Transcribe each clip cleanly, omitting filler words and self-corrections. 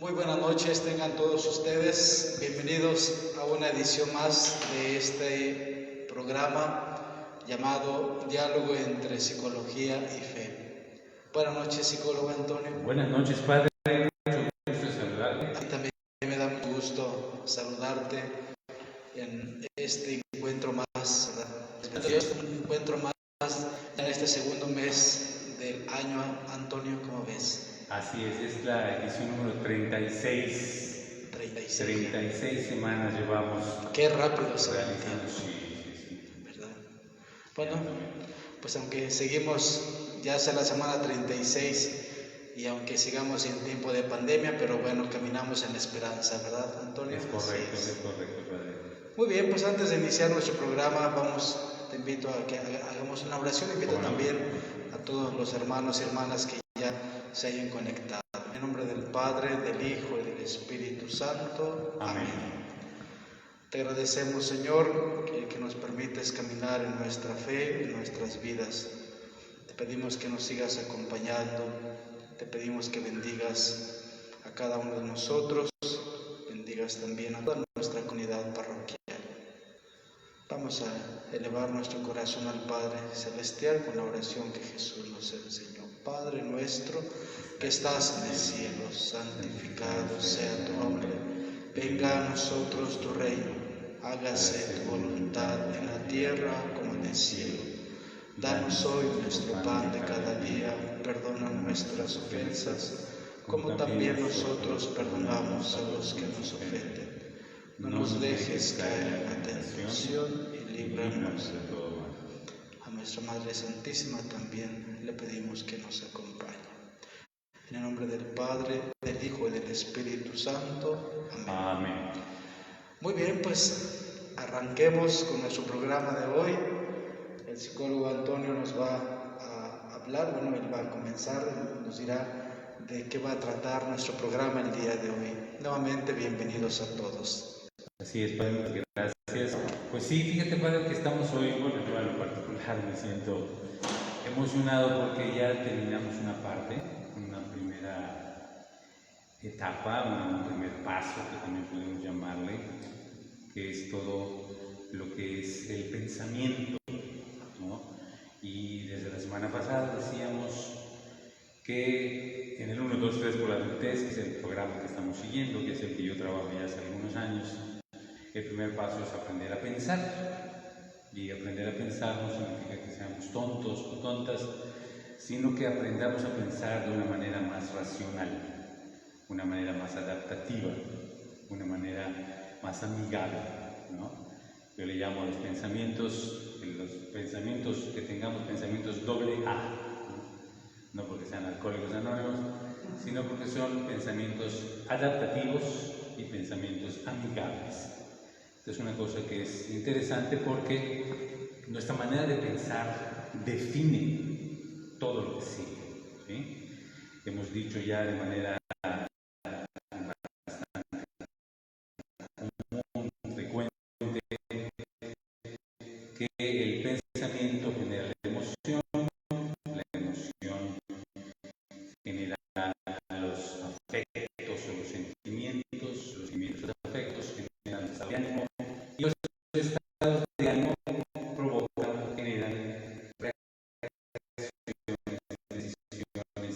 Muy buenas noches, tengan todos ustedes bienvenidos a una edición más de este programa llamado Diálogo entre Psicología y Fe. Buenas noches, psicólogo Antonio. Buenas noches, padre. Mucho gusto saludarte. A mí también me da mucho gusto saludarte en este encuentro más, un encuentro más en este segundo mes del año. Antonio, ¿cómo ves? Así es la edición número 36. 36 semanas llevamos. Qué rápido se realizando, sí. ¿Verdad? Bueno, pues aunque seguimos, ya sea la semana 36 y aunque sigamos en tiempo de pandemia, pero bueno, caminamos en la esperanza, ¿verdad, Antonio? Es correcto, padre. Muy bien, pues antes de iniciar nuestro programa, te invito a que hagamos una oración. Invito también a todos los hermanos y hermanas que ya se hayan conectado. En nombre del Padre, del Hijo y del Espíritu Santo. Amén. Te agradecemos, Señor, que nos permites caminar en nuestra fe, en nuestras vidas. Te pedimos que nos sigas acompañando. Te pedimos que bendigas a cada uno de nosotros. Bendigas también a toda nuestra comunidad parroquial. Vamos a elevar nuestro corazón al Padre Celestial con la oración que Jesús nos enseñó. Padre nuestro que estás en el cielo, santificado sea tu nombre. Venga a nosotros tu reino. Hágase tu voluntad en la tierra como en el cielo. Danos hoy nuestro pan de cada día. Perdona nuestras ofensas, como también nosotros perdonamos a los que nos ofenden. No nos dejes caer en la tentación y líbranos de todo mal. A nuestra Madre Santísima también le pedimos que nos acompañe. En el nombre del Padre, del Hijo y del Espíritu Santo. Amén. Muy bien, pues arranquemos con nuestro programa de hoy. El psicólogo Antonio nos va a hablar, él va a comenzar, nos dirá de qué va a tratar nuestro programa el día de hoy. Nuevamente, bienvenidos a todos. Así es, padre, gracias. Pues sí, fíjate, padre, que estamos hoy, yo en lo particular me siento emocionado porque ya terminamos una parte, una primera etapa, un primer paso, que también podemos llamarle, que es todo lo que es el pensamiento, ¿no? Y desde la semana pasada decíamos que en el 1, 2, 3 por la adultez, que es el programa que estamos siguiendo, que es el que yo trabajo ya hace algunos años, el primer paso es aprender a pensar. Y aprender a pensar no significa que seamos tontos o tontas, sino que aprendamos a pensar de una manera más racional, una manera más adaptativa, una manera más amigable, ¿no? Yo le llamo a los pensamientos que tengamos pensamientos doble A, no porque sean alcohólicos anónimos, sino porque son pensamientos adaptativos y pensamientos amigables. Es una cosa que es interesante porque nuestra manera de pensar define todo lo que sigue, ¿sí? Hemos dicho ya de manera muy frecuente que el pensamiento genera la emoción genera los afectos o los sentimientos afectos generan estado de ánimo, y los estados de ánimo provocan o generan reacciones, decisiones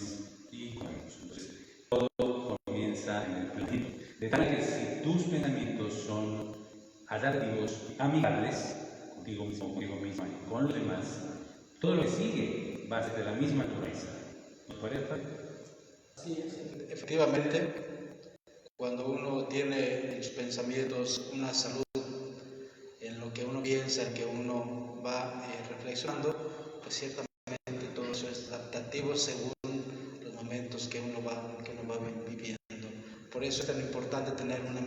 y cambios. Entonces, todo comienza en el pensamiento. De tal que si tus pensamientos son adaptativos, amigables, contigo misma y con los demás, todo lo que sigue va a ser de la misma naturaleza. ¿Nos parece? Sí, efectivamente, cuando uno tiene en sus pensamientos una salud en lo que uno piensa, en que uno va reflexionando, pues ciertamente todo eso es adaptativo según los momentos que uno va viviendo. Por eso es tan importante tener una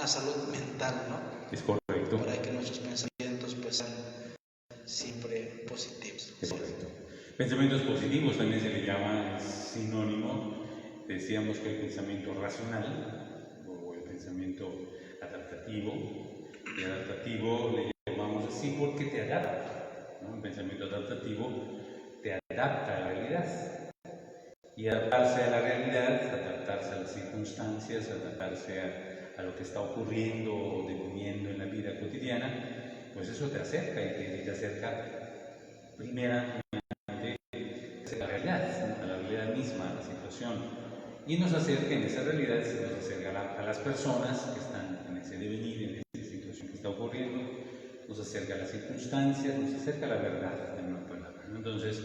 salud mental, ¿no? Es correcto. Para que nuestros pensamientos pues sean siempre positivos. Es correcto. Pensamientos positivos también se le llama, es sinónimo. Decíamos que el pensamiento racional o el pensamiento adaptativo, y adaptativo le llamamos así porque te adapta, ¿no? Un pensamiento adaptativo te adapta a la realidad. Y adaptarse a la realidad, adaptarse a las circunstancias, adaptarse a lo que está ocurriendo o viviendo en la vida cotidiana, pues eso te acerca y te acerca primeramente a la realidad misma, a la situación. Y nos acerca en esa realidad, nos acerca a las personas que están en ese devenir, en esa situación que está ocurriendo, nos acerca a las circunstancias, nos acerca a la verdad, en una palabra, ¿no? Entonces,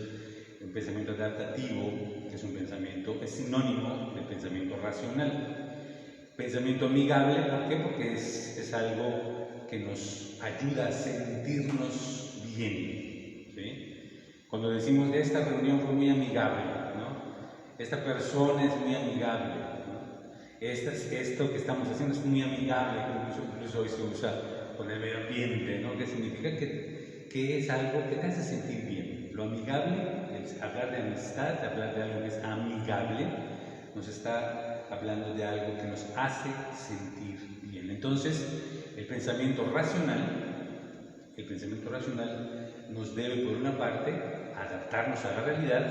un pensamiento adaptativo, que es un pensamiento, es sinónimo del pensamiento racional. Pensamiento amigable, ¿por qué? Porque es algo que nos ayuda a sentirnos bien, ¿sí? Cuando decimos, esta reunión fue muy amigable, ¿no? Esta persona es muy amigable, ¿no? Esto que estamos haciendo es muy amigable, incluso hoy se usa con el medio ambiente, ¿no? Que significa que es algo que te hace sentir bien. Lo amigable, hablar de amistad, hablar de algo que es amigable, nos está hablando de algo que nos hace sentir bien. Entonces, el pensamiento racional nos debe, por una parte, adaptarnos a la realidad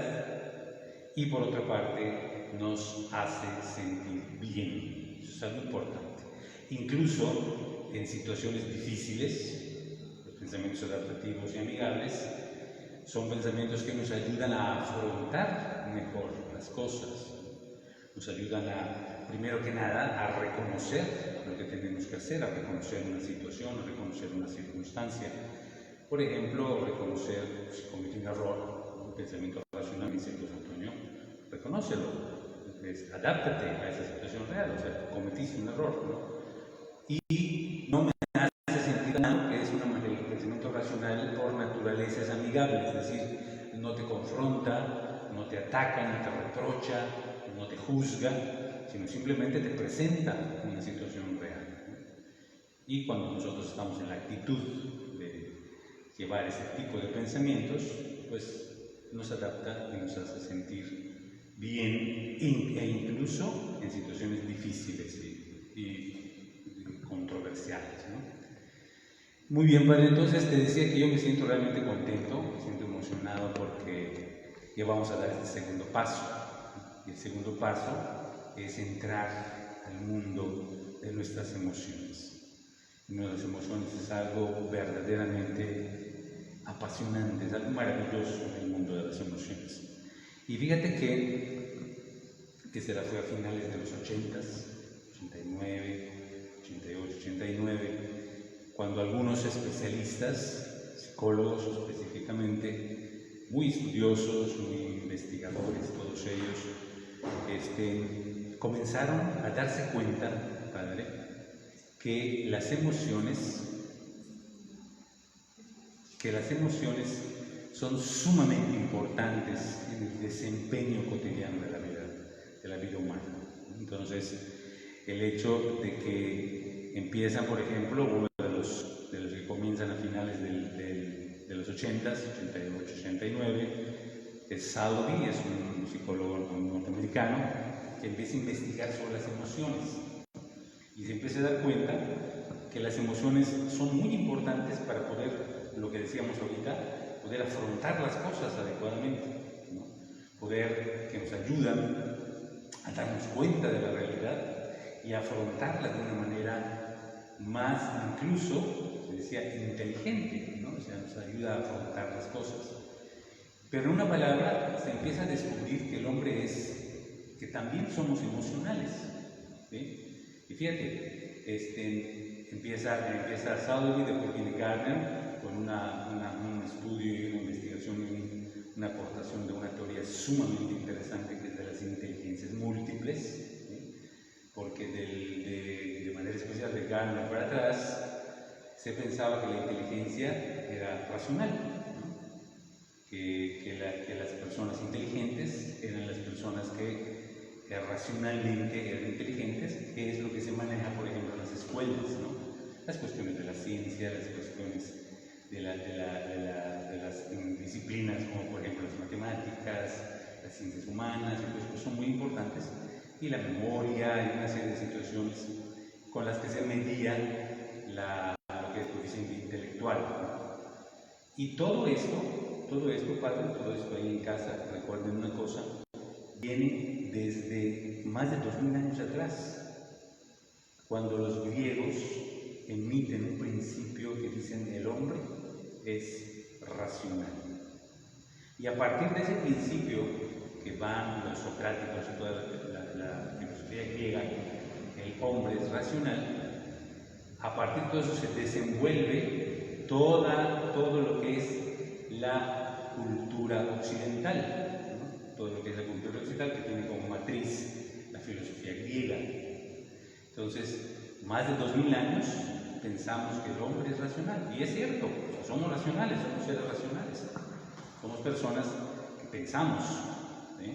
y, por otra parte, nos hace sentir bien. Eso es algo importante. Incluso en situaciones difíciles, los pensamientos adaptativos y amigables son pensamientos que nos ayudan a afrontar mejor las cosas. Nos ayudan primero que nada, a reconocer lo que tenemos que hacer, a reconocer una situación, a reconocer una circunstancia. Por ejemplo, reconocer si cometí un error, un pensamiento racional, dice pues Antonio, reconócelo, adáptate a esa situación real, o sea, cometiste un error, ¿no? Y no me hace sentir mal, que es una manera, el pensamiento racional por naturaleza es amigable, es decir, no te confronta, no te ataca, no te reprocha, no te juzga, sino simplemente te presenta una situación real. Y cuando nosotros estamos en la actitud de llevar ese tipo de pensamientos, pues nos adapta y nos hace sentir bien, e incluso en situaciones difíciles y controversiales, ¿no? Muy bien, Padre, entonces te decía que yo me siento realmente contento, me siento emocionado porque ya vamos a dar este segundo paso. Y el segundo paso es entrar al mundo de nuestras emociones. Nuestras emociones es algo verdaderamente apasionante, es algo maravilloso en el mundo de las emociones. Y fíjate que se la fue a finales de los 80s, 89, 88, 89, cuando algunos especialistas, psicólogos específicamente, muy estudiosos, muy investigadores, todos ellos, comenzaron a darse cuenta, Padre, que las emociones son sumamente importantes en el desempeño cotidiano de la vida humana. Entonces, el hecho de que empiezan, por ejemplo, uno de los que comienzan a finales de los 80s, 88, 89, es Salvi, es un psicólogo norteamericano, que empieza a investigar sobre las emociones y se empieza a dar cuenta que las emociones son muy importantes para poder, lo que decíamos ahorita, poder afrontar las cosas adecuadamente, ¿no? Que nos ayudan a darnos cuenta de la realidad y afrontarla de una manera más, incluso, se decía, inteligente, ¿no? O sea, nos ayuda a afrontar las cosas. Pero en una palabra se empieza a descubrir que el hombre que también somos emocionales, ¿sí? Y fíjate, empieza Salvi, después viene Gardner con un estudio y una investigación y una aportación de una teoría sumamente interesante que es de las inteligencias múltiples, ¿sí? Porque de manera especial de Gardner para atrás se pensaba que la inteligencia era racional, ¿no? que las personas inteligentes eran las personas que racionalmente eran inteligentes, que es lo que se maneja, por ejemplo, en las escuelas, ¿no? Las cuestiones de la ciencia, las cuestiones de las disciplinas, como por ejemplo las matemáticas, las ciencias humanas, pues son muy importantes, y la memoria y una serie de situaciones con las que se medía lo que es coeficiente intelectual, ¿no? Y todo esto, Padre, todo esto ahí en casa, recuerden una cosa, viene desde más de 2000 años atrás, cuando los griegos emiten un principio que dicen el hombre es racional. Y a partir de ese principio, que van los socráticos y toda la filosofía griega, el hombre es racional, a partir de todo eso se desenvuelve todo lo que es la cultura occidental, ¿no? Todo lo que es la cultura occidental que tiene como matriz la filosofía griega. Entonces, más de 2000 años pensamos que el hombre es racional, y es cierto, o sea, somos racionales, somos seres racionales, somos personas que pensamos, ¿sí?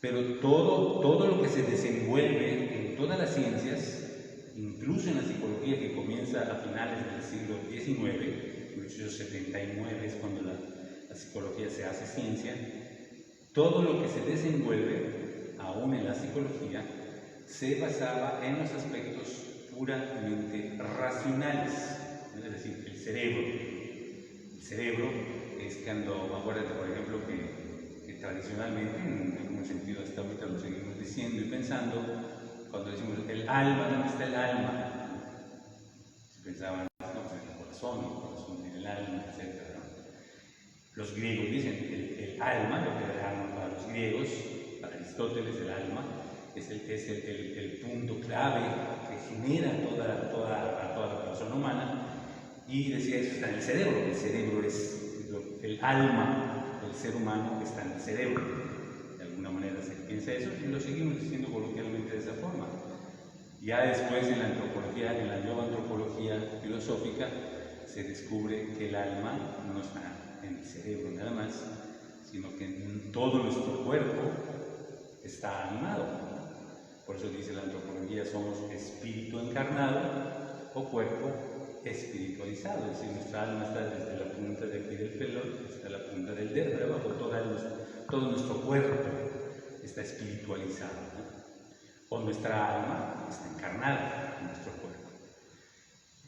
Pero todo lo que se desenvuelve en todas las ciencias, incluso en la psicología que comienza a finales del siglo XIX, 1879 es cuando la psicología se hace ciencia, todo lo que se desenvuelve, aún en la psicología, se basaba en los aspectos puramente racionales, es decir, el cerebro. El cerebro es cuando, acuérdate por ejemplo que tradicionalmente, en algún sentido hasta ahorita lo seguimos diciendo y pensando, cuando decimos el alma, ¿dónde está el alma? Se pensaban, no, en el corazón en el alma, etc. Los griegos dicen el alma, lo que era el alma para los griegos, para Aristóteles el alma, es el punto clave que genera a toda la persona humana, y decía eso está en el cerebro es el alma del ser humano, está en el cerebro. De alguna manera se piensa eso y lo seguimos diciendo coloquialmente de esa forma. Ya después en la antropología, en la nueva antropología filosófica, se descubre que el alma no está en el cerebro nada más, sino que en todo nuestro cuerpo está animado. Por eso dice la antropología, somos espíritu encarnado o cuerpo espiritualizado, es decir, nuestra alma está desde la punta de aquí del pelo hasta la punta del dedo, de abajo, todo nuestro cuerpo está espiritualizado, ¿no? O nuestra alma está encarnada en nuestro cuerpo.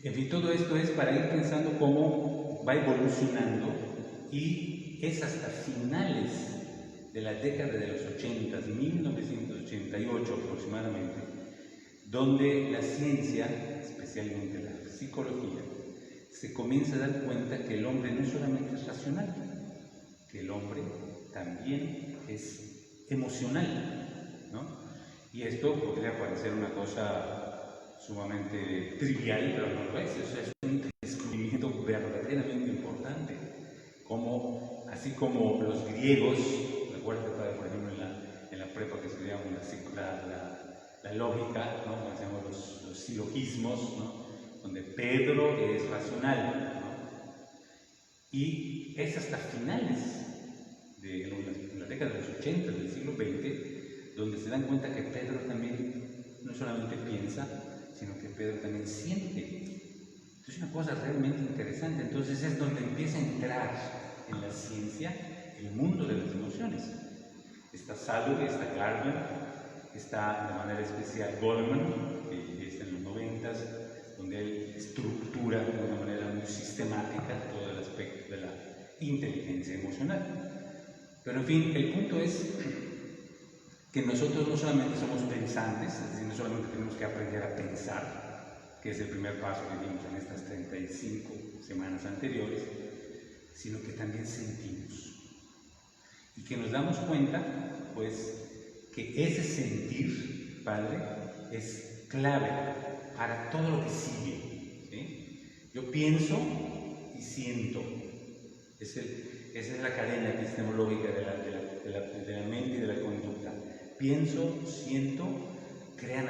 En fin, todo esto es para ir pensando cómo va evolucionando, y es hasta finales de la década de los 80, 1988 aproximadamente, donde la ciencia, especialmente la psicología, se comienza a dar cuenta que el hombre no solamente es racional, que el hombre también es emocional, ¿no? Y esto podría parecer una cosa sumamente trivial, pero no lo es. Eso es un descubrimiento verdaderamente importante. Como, así como los griegos, recuerda por ejemplo en la prepa que estudiamos la lógica, ¿no? Cuando hacemos los silogismos, ¿no? Donde Pedro es racional, ¿no? Y es hasta finales de la década de los 80 del siglo XX donde se dan cuenta que Pedro también no solamente piensa, sino que Pedro también siente. Es una cosa realmente interesante. Entonces es donde empieza a entrar en la ciencia el mundo de las emociones. Está Sadhguru, está Gardner, está de manera especial Goleman, que está en los 90s, donde él estructura de una manera muy sistemática todo el aspecto de la inteligencia emocional. Pero en fin, el punto es que nosotros no solamente somos pensantes, es decir, no solamente tenemos que aprender a pensar, que es el primer paso que dimos en estas 35 semanas anteriores, sino que también sentimos. Y que nos damos cuenta, pues, que ese sentir, Padre, es clave para todo lo que sigue, ¿sí? Yo pienso y siento. Esa es la cadena epistemológica de la mente y de la conducta. Pienso, siento, generan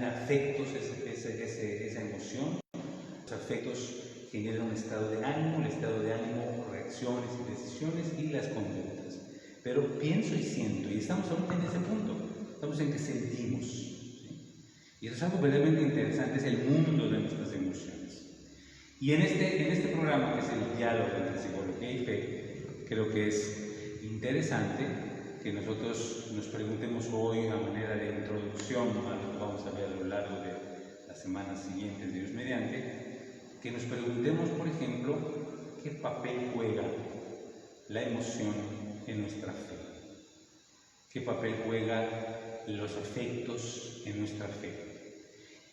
afectos, esa emoción. Los afectos generan un estado de ánimo, el estado de ánimo, reacciones y decisiones y las conductas. Pero pienso y siento, y estamos ahorita en ese punto, estamos en que sentimos, ¿sí? Y eso es algo verdaderamente interesante, es el mundo de nuestras emociones. Y en este programa, que es el diálogo entre psicología y fe, creo que es interesante que nosotros nos preguntemos hoy, a manera de introducción a lo que vamos a ver a lo largo de las semanas siguientes, Dios mediante, que nos preguntemos, por ejemplo, qué papel juega la emoción en nuestra fe. qué papel juegan los afectos en nuestra fe.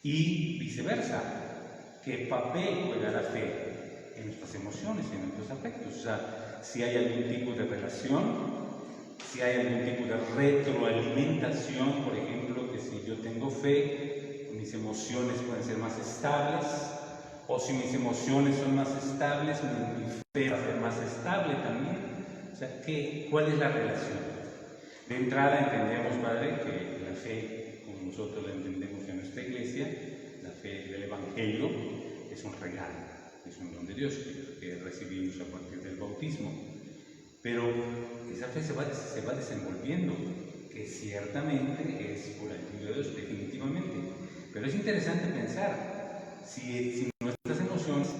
Y viceversa, qué papel juega la fe en nuestras emociones, en nuestros afectos. O sea, si hay algún tipo de relación, si hay algún tipo de retroalimentación, por ejemplo, que si yo tengo fe, mis emociones pueden ser más estables, o si mis emociones son más estables, mi fe va a ser más estable también. O sea, ¿cuál es la relación? De entrada entendemos, Padre, que la fe, como nosotros la entendemos en nuestra iglesia, la fe del Evangelio es un regalo, es un don de Dios que recibimos a partir del bautismo. Pero esa fe se va desenvolviendo, que ciertamente es por la ayuda de Dios, definitivamente. Pero es interesante pensar si nuestras emociones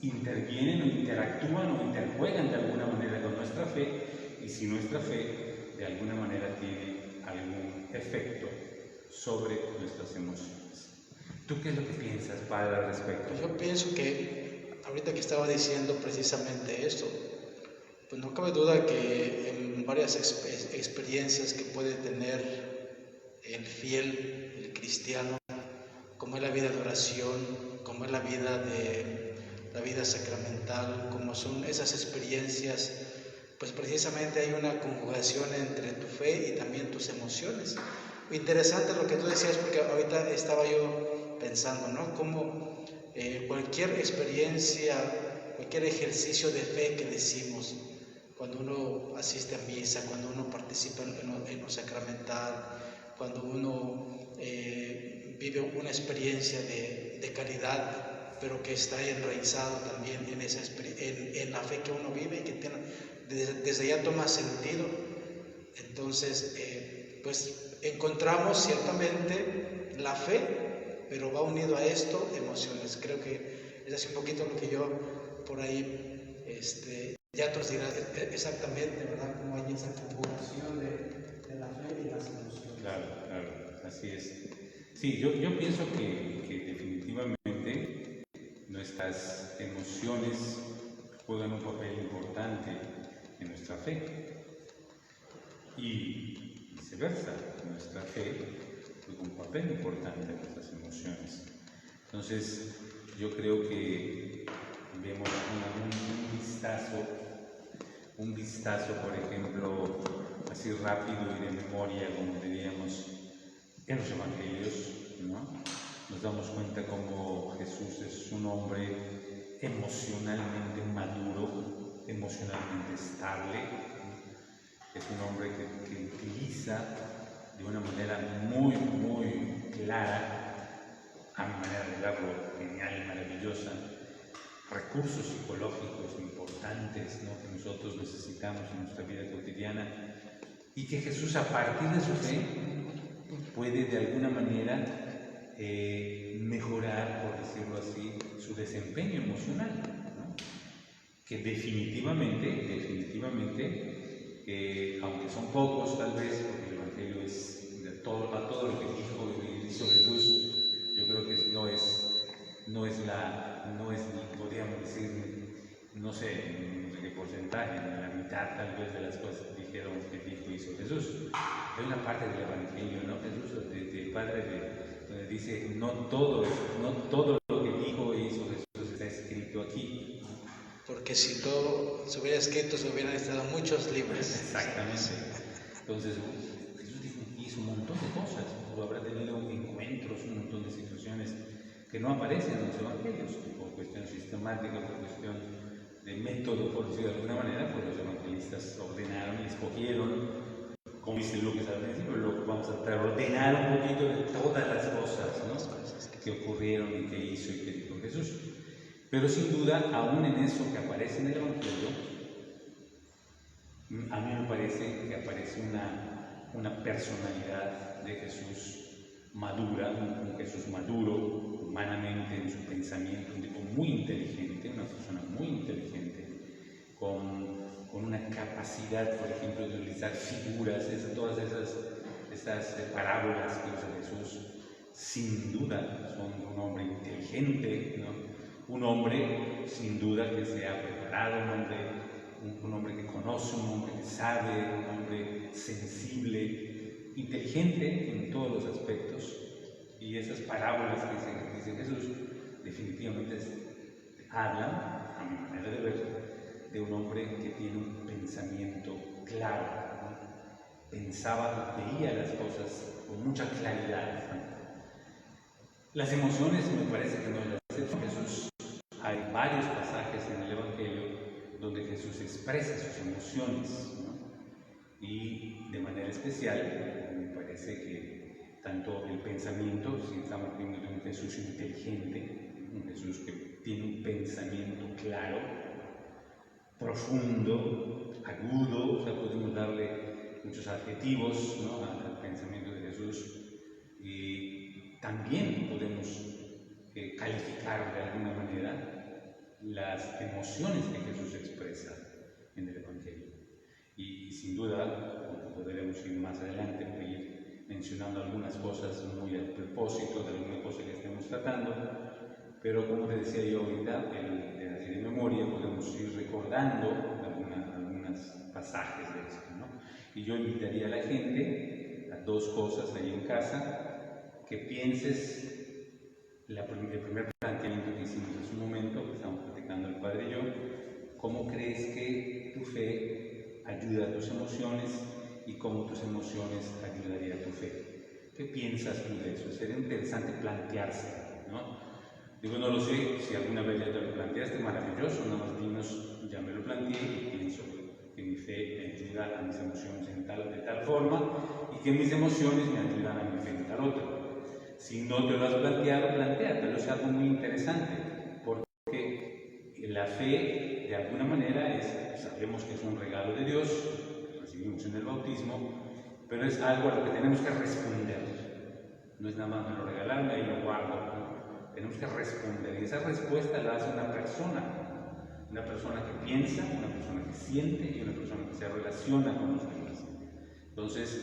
intervienen o interactúan o interjuegan de alguna manera con nuestra fe, y si nuestra fe de alguna manera tiene algún efecto sobre nuestras emociones. ¿Tú qué es lo que piensas, Padre, al respecto? Yo pienso que ahorita que estaba diciendo precisamente esto, pues no cabe duda que en varias experiencias que puede tener el fiel, el cristiano, como es la vida de oración, como es la vida sacramental, como son esas experiencias, pues precisamente hay una conjugación entre tu fe y también tus emociones. Interesante lo que tú decías, porque ahorita estaba yo pensando, ¿no? Como cualquier experiencia, cualquier ejercicio de fe que decimos, cuando uno asiste a misa, cuando uno participa en lo sacramental, cuando uno vive una experiencia de caridad, pero que está enraizado también en la fe que uno vive y que desde allá toma sentido. Entonces, pues encontramos ciertamente la fe, pero va unido a esto emociones. Creo que es así un poquito lo que yo por ahí, ya tú dirás exactamente, ¿verdad? Cómo hay esa conjugación de la fe y las emociones. Claro, así es. Sí, yo pienso que definitivamente nuestras emociones juegan un papel importante en nuestra fe y viceversa, nuestra fe juega un papel importante en nuestras emociones. Entonces, yo creo que vemos un vistazo, por ejemplo, así rápido y de memoria, como diríamos, en los evangelios, ¿no? Nos damos cuenta cómo Jesús es un hombre emocionalmente maduro, emocionalmente estable, es un hombre que utiliza de una manera muy, muy clara, a mi manera de verlo, genial y maravillosa, recursos psicológicos importantes, ¿no? Que nosotros necesitamos en nuestra vida cotidiana, y que Jesús, a partir de su fe, puede de alguna manera mejorar, por decirlo así, su desempeño emocional, ¿no? Que definitivamente, aunque son pocos tal vez, porque el Evangelio es a todo lo que dijo y hizo Jesús, yo creo que podríamos decir, no sé en qué porcentaje, en la mitad tal vez de las cosas que dijo y hizo Jesús. Hay una parte del Evangelio, ¿no? Jesús, del Padre, donde dice, no todo lo que dijo e hizo Jesús está escrito aquí. Porque si todo se hubiera escrito, se hubieran estado muchos libros. Exactamente. Entonces, Jesús hizo un montón de cosas, o habrá tenido encuentros, un montón de situaciones que no aparecen en los evangelios, por cuestión sistemática, por cuestión de método, por decirlo de alguna manera, pues los evangelistas ordenaron y escogieron, como dice Lucas al principio, vamos a ordenar un poquito de todas las cosas, ¿no? Que ocurrieron y que hizo y que dijo Jesús. Pero sin duda, aún en eso que aparece en el Evangelio, a mí me parece que aparece una personalidad de Jesús madura, un Jesús maduro humanamente en su pensamiento, un tipo muy inteligente, una persona muy inteligente, con una capacidad, por ejemplo, de utilizar figuras, todas estas parábolas que usa Jesús, sin duda son de un hombre inteligente, ¿no? Un hombre sin duda que se ha preparado, un hombre que conoce, un hombre que sabe, un hombre sensible, inteligente en todos los aspectos, y esas parábolas que dice Jesús definitivamente hablan, a mi manera de ver, de un hombre que tiene un pensamiento claro, ¿no? Pensaba, veía las cosas con mucha claridad, ¿no? Las emociones me parece que no es la excepción. Jesús, hay varios pasajes en el Evangelio donde Jesús expresa sus emociones, ¿no? Y de manera especial me parece que tanto el pensamiento, si estamos viendo de un Jesús inteligente, un Jesús que tiene un pensamiento claro, profundo, agudo, o sea, podemos darle muchos adjetivos, ¿no?, al pensamiento de Jesús, y también podemos calificar de alguna manera las emociones que Jesús expresa en el Evangelio. Y sin duda, podremos ir más adelante, ir mencionando algunas cosas muy al propósito de alguna cosa que estemos tratando, pero como te decía yo ahorita, de memoria podemos ir recordando algunos pasajes de esto, ¿no? Y yo invitaría a la gente a dos cosas ahí en casa: que pienses el primer planteamiento que hicimos en su momento, que estamos platicando el Padre y yo, cómo crees que tu fe ayuda a tus emociones y cómo tus emociones ayudarían a tu fe. ¿Qué piensas tú de eso? Sería interesante plantearse, ¿no? Digo, no lo sé, si alguna vez ya te lo planteaste, maravilloso, nada más dinos, ya me lo planteé y pienso que mi fe me ayuda a mis emociones de tal forma, y que mis emociones me ayudan a mi fe de tal otra. Si no te lo has planteado, plantéatelo, es algo muy interesante, porque la fe, de alguna manera, sabemos que es un regalo de Dios, que recibimos en el bautismo, pero es algo a lo que tenemos que responder. No es nada más me lo regalaron y lo guardo, ¿no? Tenemos que responder, y esa respuesta la hace una persona que piensa, una persona que siente y una persona que se relaciona con los demás. Entonces,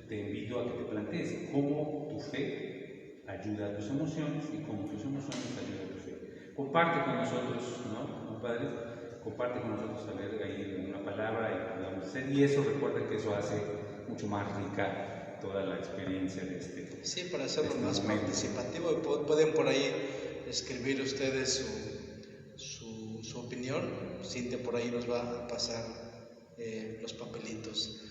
te invito a que te plantees cómo tu fe ayuda a tus emociones y cómo tus emociones ayudan a tu fe. Comparte con nosotros, ¿no, compadres? Comparte con nosotros, a ver ahí una palabra y podamos hacer, y eso, recuerda que eso hace mucho más rica toda la experiencia de este. Sí, para hacerlo este más momento participativo, pueden por ahí escribir ustedes su opinión. Cintia por ahí nos va a pasar los papelitos.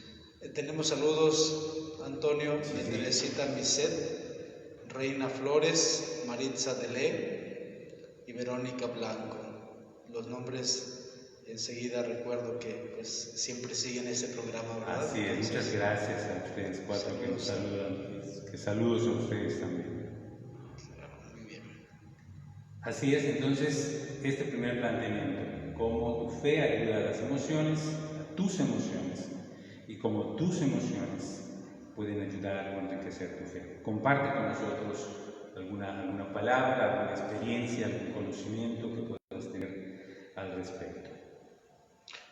Tenemos saludos: Antonio, de Teresita Miset, Reina Flores, Maritza Delé y Verónica Blanco. Los nombres enseguida recuerdo que pues siempre siguen ese programa, ¿verdad? Así es, muchas gracias a ustedes cuatro que nos saludan, que saludos a ustedes también. Muy bien. Así es, entonces, este primer planteamiento: cómo tu fe ayuda a las emociones, a tus emociones, y cómo tus emociones pueden ayudar a enriquecer tu fe. Comparte con nosotros alguna palabra, alguna experiencia, algún conocimiento que puedas tener al respecto.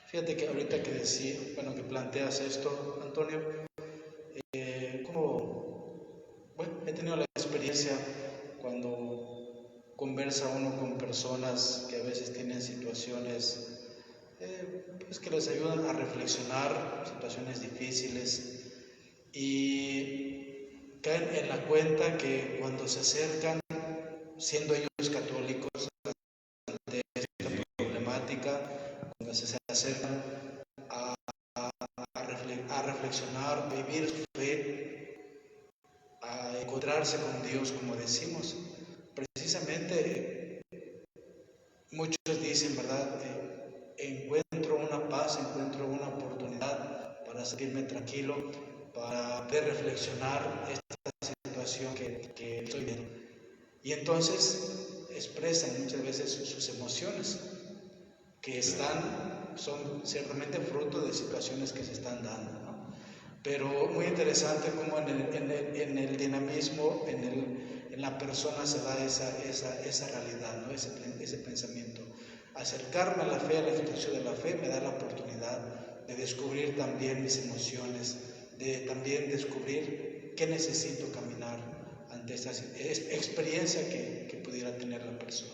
Fíjate que ahorita que que planteas esto, Antonio, he tenido la experiencia cuando conversa uno con personas que a veces tienen situaciones pues que les ayudan a reflexionar, situaciones difíciles, y caen en la cuenta que cuando se acercan, siendo ellos católicos, ante esta problemática, cuando se acercan a reflexionar, a vivir su fe, a encontrarse con Dios, como decimos, precisamente muchos dicen, ¿verdad? Encuentro una paz, encuentro una oportunidad para sentirme tranquilo, para poder reflexionar esta situación que estoy viviendo. Y entonces expresan muchas veces sus emociones, que son ciertamente fruto de situaciones que se están dando, ¿no? Pero muy interesante cómo en el dinamismo, en la persona se da esa realidad, ¿no? Ese pensamiento. Acercarme a la fe, al ejercicio de la fe, me da la oportunidad de descubrir también mis emociones, de también descubrir qué necesito caminar ante esta experiencia que pudiera tener la persona.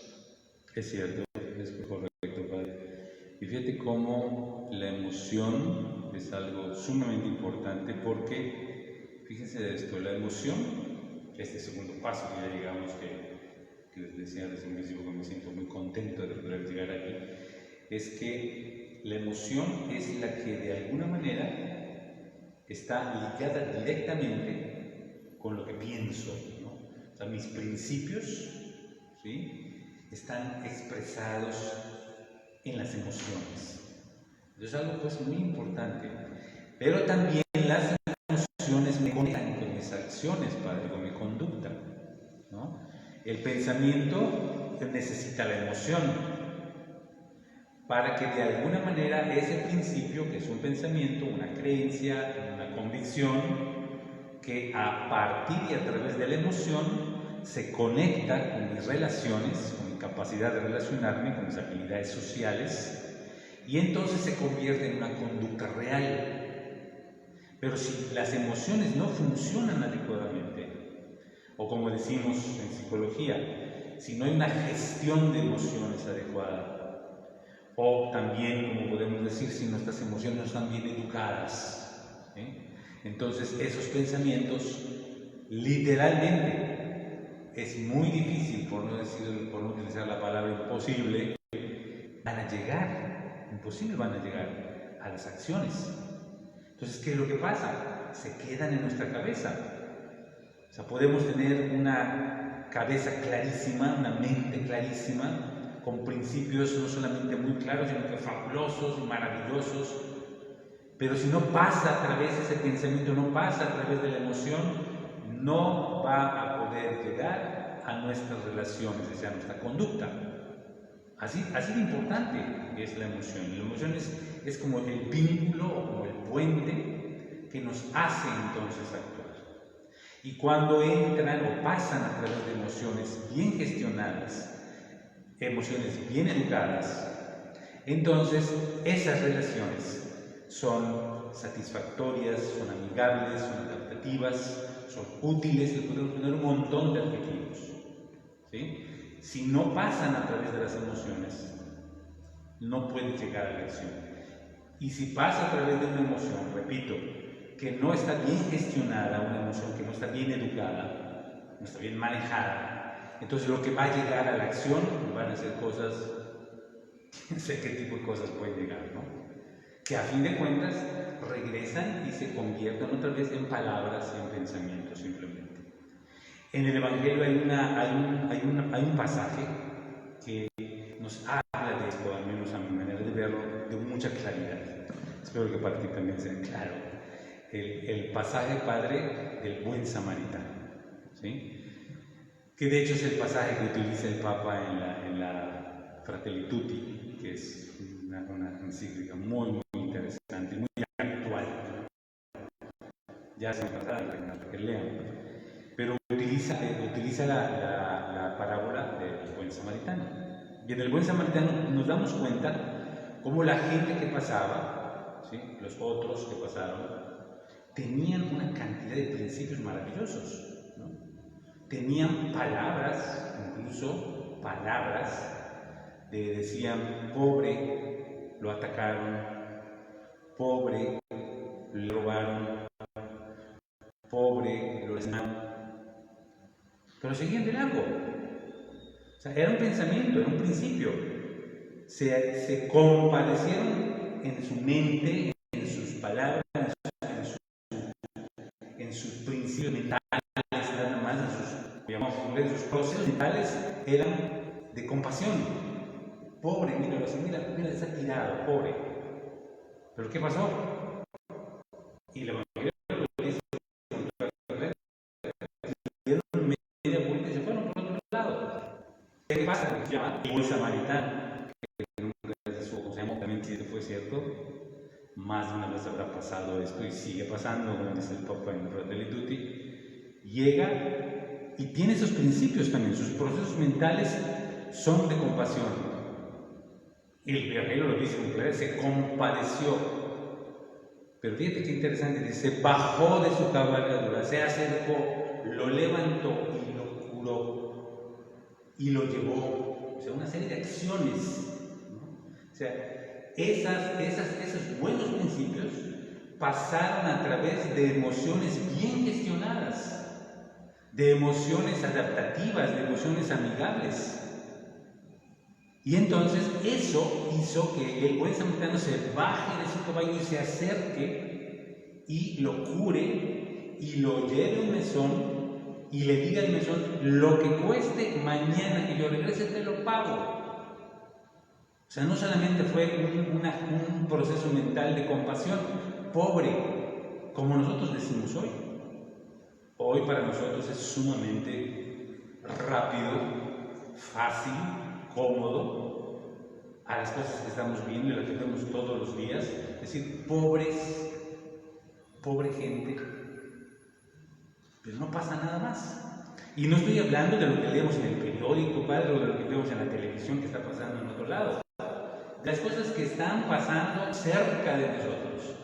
Es cierto, es correcto, Padre. Y fíjate cómo la emoción es algo sumamente importante, porque fíjense de esto, la emoción, este segundo paso que ya llegamos, que les decía desde un principio que me siento muy contento de poder llegar aquí, es que la emoción es la que de alguna manera está ligada directamente con lo que pienso, ¿no? O sea, mis principios, ¿sí?, están expresados en las emociones. Eso es algo pues muy importante. Pero también las emociones me conectan con mis acciones, Padre, con mi conducta, ¿no? El pensamiento necesita la emoción para que de alguna manera ese principio, que es un pensamiento, una creencia, una convicción, que a partir y a través de la emoción se conecta con mis relaciones, con mi capacidad de relacionarme, con mis habilidades sociales, y entonces se convierte en una conducta real. Pero si las emociones no funcionan adecuadamente, o como decimos en psicología, si no hay una gestión de emociones adecuada, o también, como podemos decir, si nuestras emociones no están bien educadas, entonces esos pensamientos, literalmente, es muy difícil, por no utilizar la palabra imposible, van a llegar a las acciones. Entonces, ¿qué es lo que pasa? Se quedan en nuestra cabeza. O sea, podemos tener una cabeza clarísima, una mente clarísima, con principios no solamente muy claros, sino que fabulosos y maravillosos. Pero si no pasa a través de ese pensamiento, no pasa a través de la emoción, no va a poder llegar a nuestras relaciones, o sea, a nuestra conducta. Así de importante es la emoción. La emoción es como el vínculo o como el puente que nos hace entonces actuar. Y cuando entran o pasan a través de emociones bien gestionadas, emociones bien educadas, entonces esas relaciones son satisfactorias, son amigables, son adaptativas, son útiles, y podemos poner un montón de adjetivos, ¿sí? Si no pasan a través de las emociones, no pueden llegar a la acción. Y si pasa a través de una emoción, repito, que no está bien gestionada, una emoción que no está bien educada, no está bien manejada, entonces lo que va a llegar a la acción van a ser cosas, no sé qué tipo de cosas pueden llegar, ¿no? Que a fin de cuentas regresan y se convierten otra vez en palabras y en pensamientos simplemente. En el Evangelio hay un pasaje que nos habla de esto, al menos a mi manera de verlo, de mucha claridad. Espero que para ti también sea claro. El pasaje, Padre, del buen samaritano, ¿sí? Que de hecho es el pasaje que utiliza el Papa en la Fratelli Tutti, que es una encíclica muy interesante, muy actual. Ya se me pasaron para que lean. Pero utiliza la parábola del buen samaritano. Y en el buen samaritano nos damos cuenta cómo la gente que pasaba, ¿sí?, los otros que pasaron, tenían una cantidad de principios maravillosos, ¿no? Tenían palabras, incluso palabras, decían: pobre, lo atacaron; pobre, le robaron; pobre, lo asesinaron. Pero seguían de largo. O sea, era un pensamiento, era un principio. Se compadecieron en su mente, en sus palabras, en sus principios mentales, nada más, en sus procesos mentales eran de compasión. Pobre, míralo así, mira, está tirado, pobre. ¿Pero qué pasó? Y la mayoría lo dice dieron media vuelta y se fueron por otro lado. ¿Qué pasa? Se llama el buen samaritano, que nunca se supo cómo se llamó, también si fue cierto. Más de una vez habrá pasado esto y sigue pasando, como dice el Papa en Fratelli Tutti. Llega y tiene esos principios también, sus procesos mentales son de compasión. El viajero lo dice muy claro, se compadeció. Pero fíjate qué interesante, dice: bajó de su cabalgadura, se acercó, lo levantó y lo curó y lo llevó. O sea, una serie de acciones, ¿no? O sea, esos buenos principios pasaron a través de emociones bien gestionadas, de emociones adaptativas, de emociones amigables. Y entonces eso hizo que el buen samaritano se baje de su caballo y se acerque y lo cure y lo lleve a un mesón y le diga al mesón: lo que cueste mañana que yo regrese te lo pago. O sea, no solamente fue un proceso mental de compasión, pobre, como nosotros decimos hoy. Hoy para nosotros es sumamente rápido, fácil, cómodo, a las cosas que estamos viendo y las que vemos todos los días. Es decir, pobre gente, pero no pasa nada más. Y no estoy hablando de lo que leemos en el periódico, padre, o de lo que vemos en la televisión que está pasando en otro lado. Las cosas que están pasando cerca de nosotros,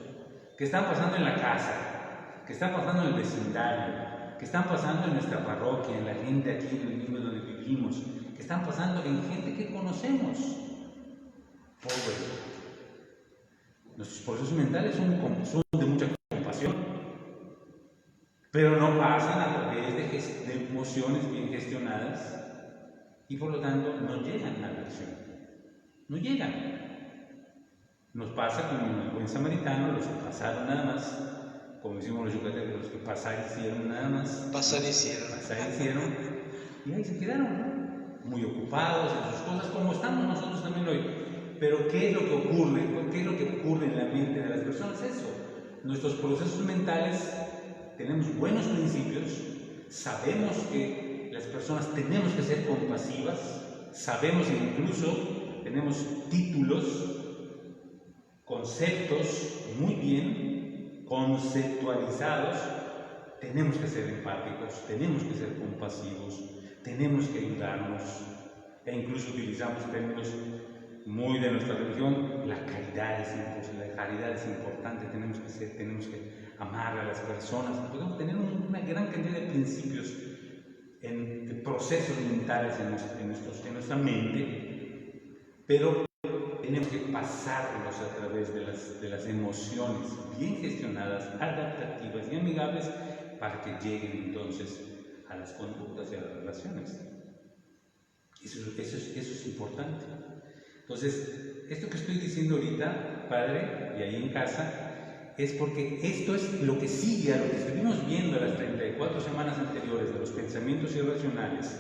que están pasando en la casa, que están pasando en el vecindario, que están pasando en nuestra parroquia, en la gente aquí, en el mismo donde vivimos, que están pasando en gente que conocemos. Pobre. Nuestros procesos mentales son de mucha compasión, pero no pasan a través de emociones bien gestionadas y por lo tanto no llegan a la acción. No llegan. Nos pasa como el buen samaritano, los que pasaron nada más, como decimos los yucatecos, los que pasar hicieron nada más. Pasar hicieron. Y ahí se quedaron, ¿no? Muy ocupados en sus cosas, como estamos nosotros también hoy. Pero ¿qué es lo que ocurre? ¿Qué es lo que ocurre en la mente de las personas? Eso. Nuestros procesos mentales, tenemos buenos principios, sabemos que las personas tenemos que ser compasivas, sabemos incluso, tenemos títulos, conceptos muy bien conceptualizados. Tenemos que ser empáticos, tenemos que ser compasivos, tenemos que ayudarnos, e incluso utilizamos términos muy de nuestra religión. La caridad es importante, tenemos que amar a las personas, podemos tener una gran cantidad de principios, de procesos mentales en nuestra mente, pero tenemos que pasarlos a través de las emociones bien gestionadas, adaptativas y amigables, para que lleguen entonces a las conductas y a las relaciones. Eso es importante. Entonces, esto que estoy diciendo ahorita, padre, y ahí en casa, es porque esto es lo que sigue a lo que estuvimos viendo las 34 semanas anteriores de los pensamientos irracionales,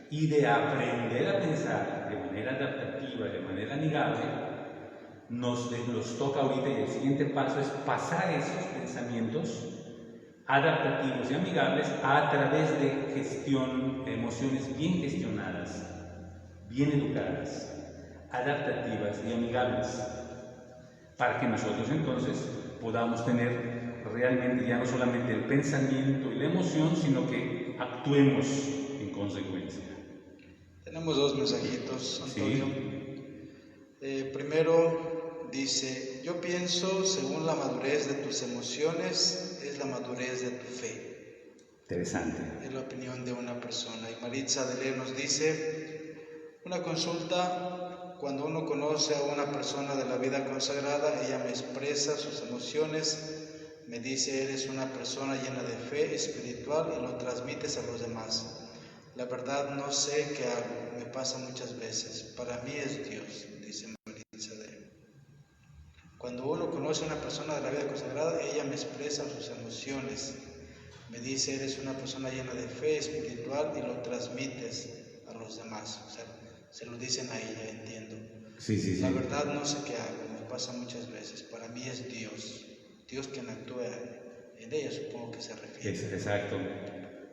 y de aprender a pensar de manera adaptativa, de manera amigable. Nos toca ahorita, y el siguiente paso es pasar esos pensamientos adaptativos y amigables a través de gestión, de emociones bien gestionadas, bien educadas, adaptativas y amigables, para que nosotros entonces podamos tener realmente ya no solamente el pensamiento y la emoción, sino que actuemos en consecuencia. Tenemos dos mensajitos, Antonio. Sí. Primero dice: yo pienso, según la madurez de tus emociones, es la madurez de tu fe. Interesante. Es la opinión de una persona. Y Maritza Dele nos dice: una consulta. Cuando uno conoce a una persona de la vida consagrada, ella me expresa sus emociones, me dice: eres una persona llena de fe espiritual, y lo transmites a los demás. La verdad no sé qué hago, me pasa muchas veces. Para mí es Dios, dice Maritza Dele. Cuando uno conoce a una persona de la vida consagrada, ella me expresa sus emociones, me dice: eres una persona llena de fe espiritual, y lo transmites a los demás. O sea, se lo dicen a ella, entiendo. Sí. La verdad no sé qué hago, me pasa muchas veces. Para mí es Dios quien actúa en ella, supongo que se refiere. Exacto.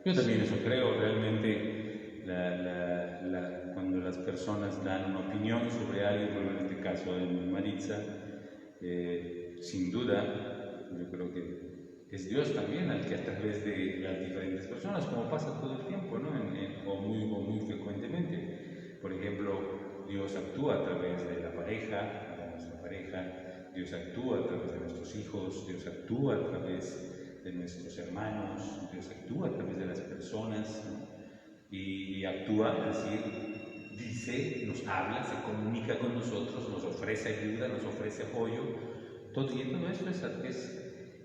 Yo también eso creo. Realmente cuando las personas dan una opinión sobre algo, como en este caso de Maritza, sin duda, yo creo que es Dios también al que a través de las diferentes personas, como pasa todo el tiempo, ¿no? O muy frecuentemente. Por ejemplo, Dios actúa a través de la pareja, de nuestra pareja, Dios actúa a través de nuestros hijos, Dios actúa a través de nuestros hermanos, Dios actúa a través de las personas, ¿no? Y actúa, es decir, dice, nos habla, se comunica con nosotros, nos ofrece ayuda, nos ofrece apoyo, y todo esto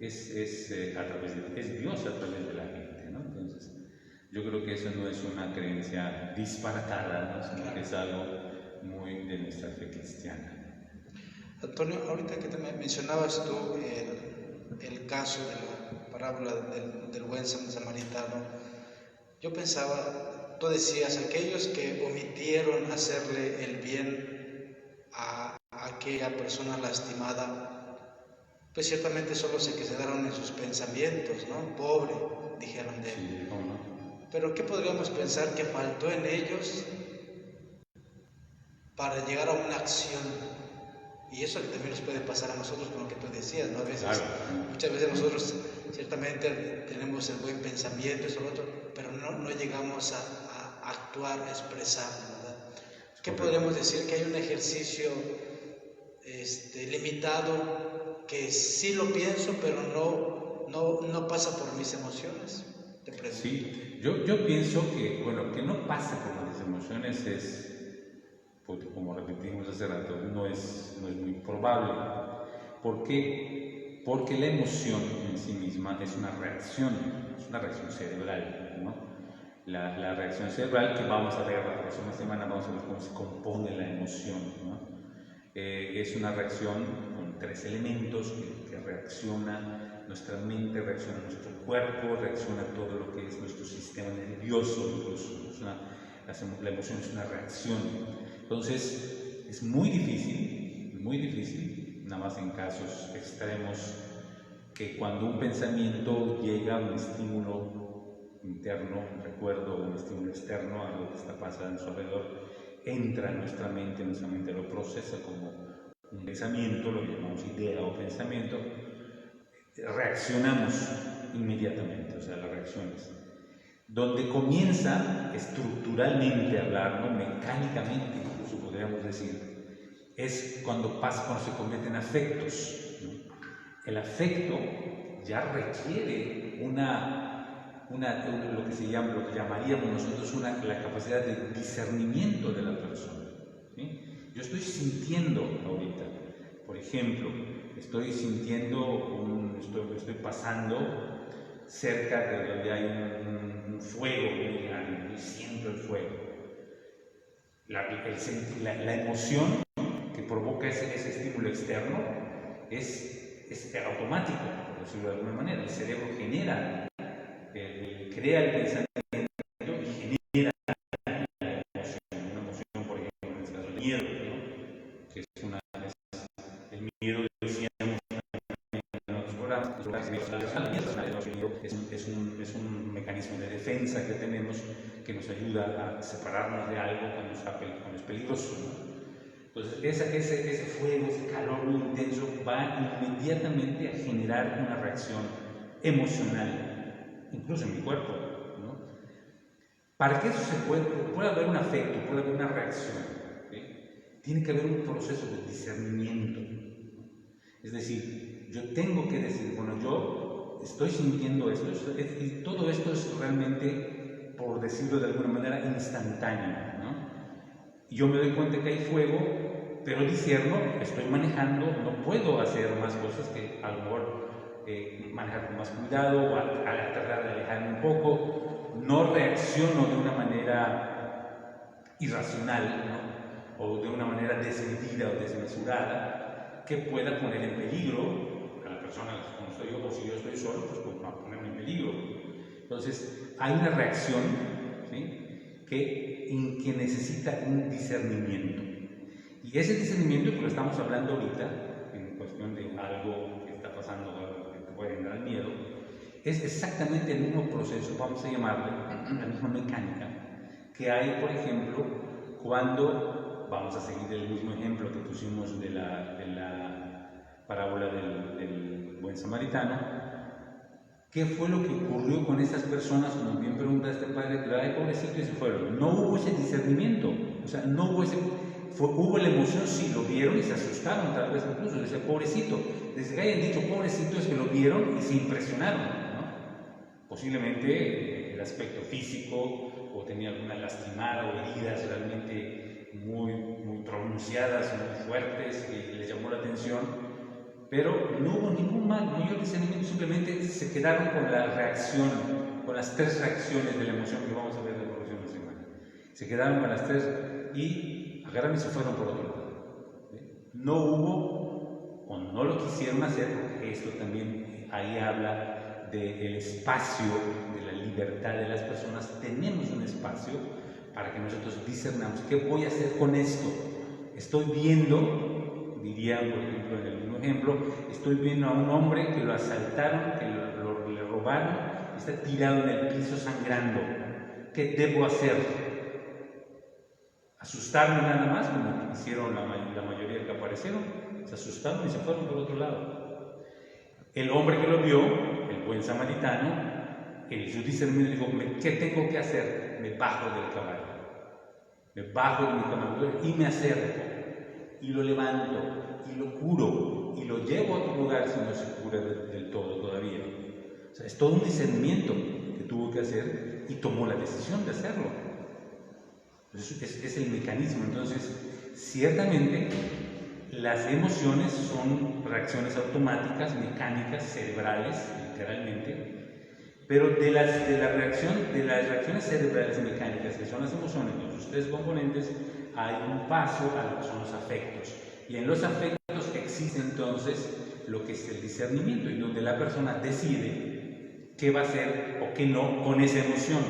a través es Dios a través de la gente, ¿no? Entonces, yo creo que eso no es una creencia disparatada, ¿no? Sino que es algo muy de nuestra fe cristiana. Antonio, ahorita que te mencionabas tú el caso de la parábola del buen samaritano, yo pensaba, tú decías, aquellos que omitieron hacerle el bien a aquella persona lastimada, pues ciertamente solo se quedaron en sus pensamientos, ¿no? Pobre, dijeron de él. Sí, ¿cómo no? Pero ¿qué podríamos pensar que faltó en ellos para llegar a una acción? Y eso también nos puede pasar a nosotros con lo que tú decías, ¿no? A veces, claro. Muchas veces nosotros ciertamente tenemos el buen pensamiento, eso, lo otro, pero no llegamos a actuar, a expresarlo, ¿verdad? ¿Qué podríamos decir? Que hay un ejercicio limitado que sí lo pienso, pero no pasa por mis emociones. Te pregunto. Sí, yo pienso que, bueno, que no pasa por las emociones pues, como repetimos hace rato, no es muy probable. ¿Por qué? Porque la emoción en sí misma es una reacción cerebral, ¿no? La reacción cerebral que vamos a ver la próxima semana, vamos a ver cómo se compone la emoción, ¿no? Es una reacción con 3 elementos que reacciona nuestra mente, reacciona nuestro cuerpo, reacciona todo lo que es nuestro sistema nervioso, incluso la emoción es una reacción. Entonces es muy difícil, nada más en casos extremos, que cuando un pensamiento llega a un estímulo interno, un recuerdo, un estímulo externo, algo que está pasando en su alrededor, entra en nuestra mente lo procesa como un pensamiento, lo llamamos idea o pensamiento, reaccionamos inmediatamente, o sea, las reacciones. Donde comienza estructuralmente a hablar, ¿no? Mecánicamente, incluso podríamos decir, es cuando se convierte en afectos, ¿no? El afecto ya requiere lo que llamaríamos nosotros la capacidad de discernimiento de la persona, ¿sí? Yo estoy sintiendo ahorita, por ejemplo, estoy pasando cerca de donde hay un fuego muy grande, y siento el fuego. La emoción que provoca ese estímulo externo es automático, por decirlo de alguna manera. El cerebro crea el pensamiento y genera una emoción, por ejemplo, en este caso el miedo, ¿no? Que el miedo, decíamos en otros programas, es un mecanismo de defensa que tenemos que nos ayuda a separarnos de algo cuando es peligroso, ¿no? Entonces, ese fuego, ese calor muy intenso va inmediatamente a generar una reacción emocional, incluso en mi cuerpo, ¿no? Para que eso pueda haber un afecto, pueda haber una reacción, ¿sí? Tiene que haber un proceso de discernimiento. Es decir, yo tengo que decir, bueno, yo estoy sintiendo esto, y todo esto es realmente, por decirlo de alguna manera, instantáneo, ¿no? Yo me doy cuenta que hay fuego, pero discierno, estoy manejando, no puedo hacer más cosas que a lo mejor manejar con más cuidado o tratar de alejarme un poco. No reacciono de una manera irracional, ¿no? O de una manera desmedida o desmesurada que pueda poner en peligro a la persona como estoy yo, o si yo estoy solo, pues va a ponerme en peligro. Entonces, hay una reacción, ¿sí? que necesita un discernimiento. Y ese discernimiento, pues lo estamos hablando ahorita, en cuestión de algo que está pasando, algo que te puede generar miedo, es exactamente el mismo proceso, vamos a llamarle, la misma mecánica, que hay, por ejemplo, cuando, vamos a seguir el mismo ejemplo que pusimos de la parábola del buen samaritano. ¿Qué fue lo que ocurrió con esas personas? Como bien pregunta este padre, que ay, pobrecito, y se fueron. No hubo ese discernimiento, o sea, no hubo hubo la emoción, sí, lo vieron y se asustaron, tal vez incluso, decía, pobrecito. Desde que hayan dicho pobrecito es que lo vieron y se impresionaron, ¿no? Posiblemente el aspecto físico, o tenía alguna lastimada o heridas realmente muy pronunciadas, muy fuertes, que les llamó la atención. pero no hubo ningún mayor discernimiento, simplemente se quedaron con la reacción, con las tres reacciones de la emoción que vamos a ver en la próxima semana. Se quedaron con las tres y agarraron y se fueron por otro lado. No hubo, o no lo quisieron hacer, porque esto también ahí habla del espacio, de la libertad de las personas. Tenemos un espacio para que nosotros discernamos qué voy a hacer con esto. Estoy viendo, diría por ejemplo en el mismo ejemplo, estoy viendo a un hombre que lo asaltaron, que le robaron, está tirado en el piso sangrando. ¿Qué debo hacer? ¿Asustarme nada más, como hicieron la mayoría que aparecieron? Se asustaron y se fueron por otro lado. El hombre que lo vio, el buen samaritano, su discernimiento dijo, ¿qué tengo que hacer? Me bajo del caballo. Me bajo de mi caballo y me acerco. Y lo levanto, y lo curo, y lo llevo a otro lugar si no se cura del todo todavía. O sea, es todo un discernimiento que tuvo que hacer y tomó la decisión de hacerlo. Es el mecanismo. Entonces, ciertamente, las emociones son reacciones automáticas, mecánicas, cerebrales, literalmente, pero de las reacciones cerebrales y mecánicas, que son las emociones, los tres componentes, hay un paso a lo que son los afectos. Y en los afectos existe entonces lo que es el discernimiento, y donde la persona decide qué va a hacer o qué no con esa emoción.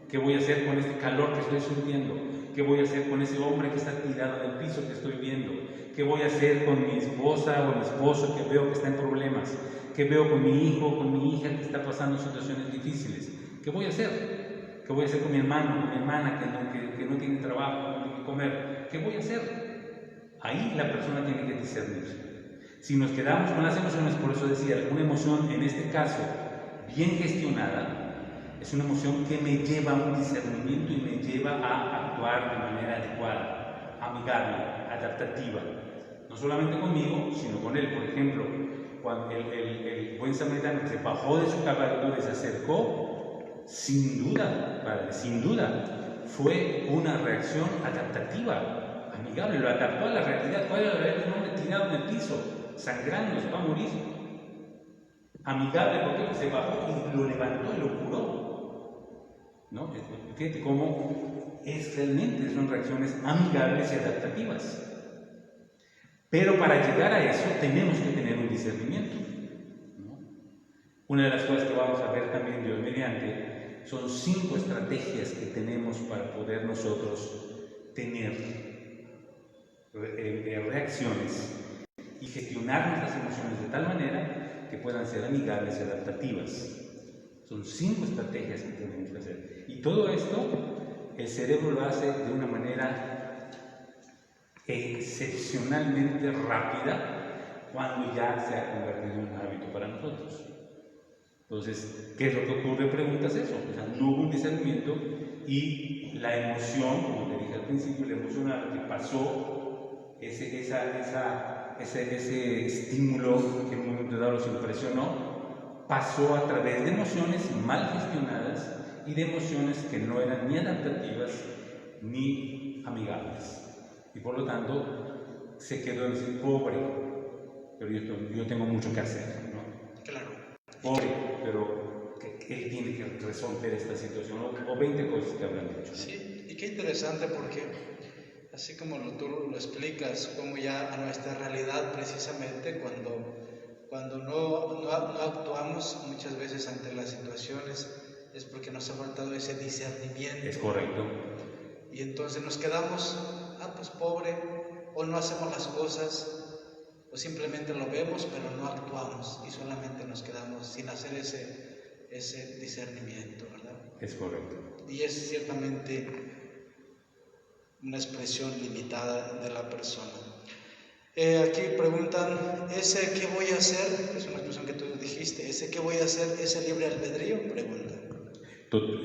¿Qué voy a hacer con este calor que estoy sintiendo? ¿Qué voy a hacer con ese hombre que está tirado en el piso que estoy viendo? ¿Qué voy a hacer con mi esposa o mi esposo que veo que está en problemas? ¿Qué veo con mi hijo o con mi hija que está pasando situaciones difíciles? ¿Qué voy a hacer? ¿Qué voy a hacer con mi hermano, con mi hermana que no tiene trabajo, no tiene que comer? ¿Qué voy a hacer? Ahí la persona tiene que discernir. Si nos quedamos con las emociones, por eso decía, una emoción en este caso bien gestionada, es una emoción que me lleva a un discernimiento y me lleva a actuar de manera adecuada, amigable, adaptativa. No solamente conmigo, sino con él. Por ejemplo, cuando el buen samaritano se bajó de su caballo y se acercó, sin duda, fue una reacción adaptativa, amigable, lo adaptó a la realidad. ¿Cuál era la realidad de un hombre tirado en el piso, sangrando, se va a morir? Amigable, porque se bajó y lo levantó y lo curó. ¿No? Fíjate cómo son reacciones amigables y adaptativas. Pero para llegar a eso tenemos que tener un discernimiento, ¿no? Una de las cosas que vamos a ver también, Dios mediante, son 5 estrategias que tenemos para poder nosotros tener reacciones y gestionar nuestras emociones de tal manera que puedan ser amigables y adaptativas. Son 5 estrategias que tenemos que hacer. Y todo esto, el cerebro lo hace de una manera excepcionalmente rápida cuando ya se ha convertido en un hábito para nosotros. Entonces, ¿qué es lo que ocurre? Preguntas eso. O sea, no hubo un discernimiento y la emoción, como te dije al principio, la emoción a la que pasó ese estímulo que en un momento dado los impresionó, pasó a través de emociones mal gestionadas y de emociones que no eran ni adaptativas ni amigables. Y por lo tanto, se quedó en decir, pobre, pero yo tengo mucho que hacer, ¿no? Claro. Pobre, pero él tiene que resolver esta situación, o 20 cosas que habrán dicho, ¿no? Sí, y qué interesante porque así como tú lo explicas, como ya a nuestra realidad precisamente cuando no actuamos muchas veces ante las situaciones es porque nos ha faltado ese discernimiento. Es correcto. Y entonces nos quedamos, pues pobre, o no hacemos las cosas, o simplemente lo vemos pero no actuamos y solamente nos quedamos sin hacer ese discernimiento, ¿verdad? Es correcto. Y es ciertamente una expresión limitada de la persona. Aquí preguntan, ¿ese qué voy a hacer? Es una expresión que tú dijiste, ¿ese qué voy a hacer? ¿Ese libre albedrío? Pregunta.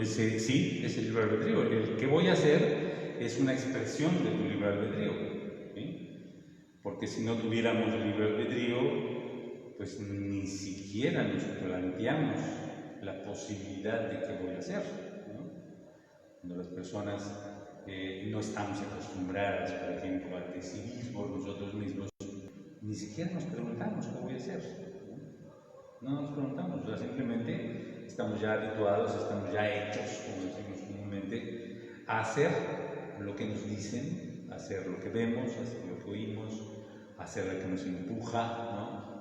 Sí, es el libre albedrío. El qué voy a hacer es una expresión de tu libre albedrío, ¿sí? Porque si no tuviéramos el libre albedrío, pues ni siquiera nos planteamos la posibilidad de qué voy a hacer, ¿no? Cuando las personas no estamos acostumbradas, por ejemplo, a decidir por nosotros mismos, ni siquiera nos preguntamos qué voy a hacer. No nos preguntamos, o sea, simplemente estamos ya habituados, estamos ya hechos, como decimos comúnmente, a hacer lo que nos dicen, a hacer lo que vemos, a hacer lo que oímos, a hacer lo que nos empuja, ¿no?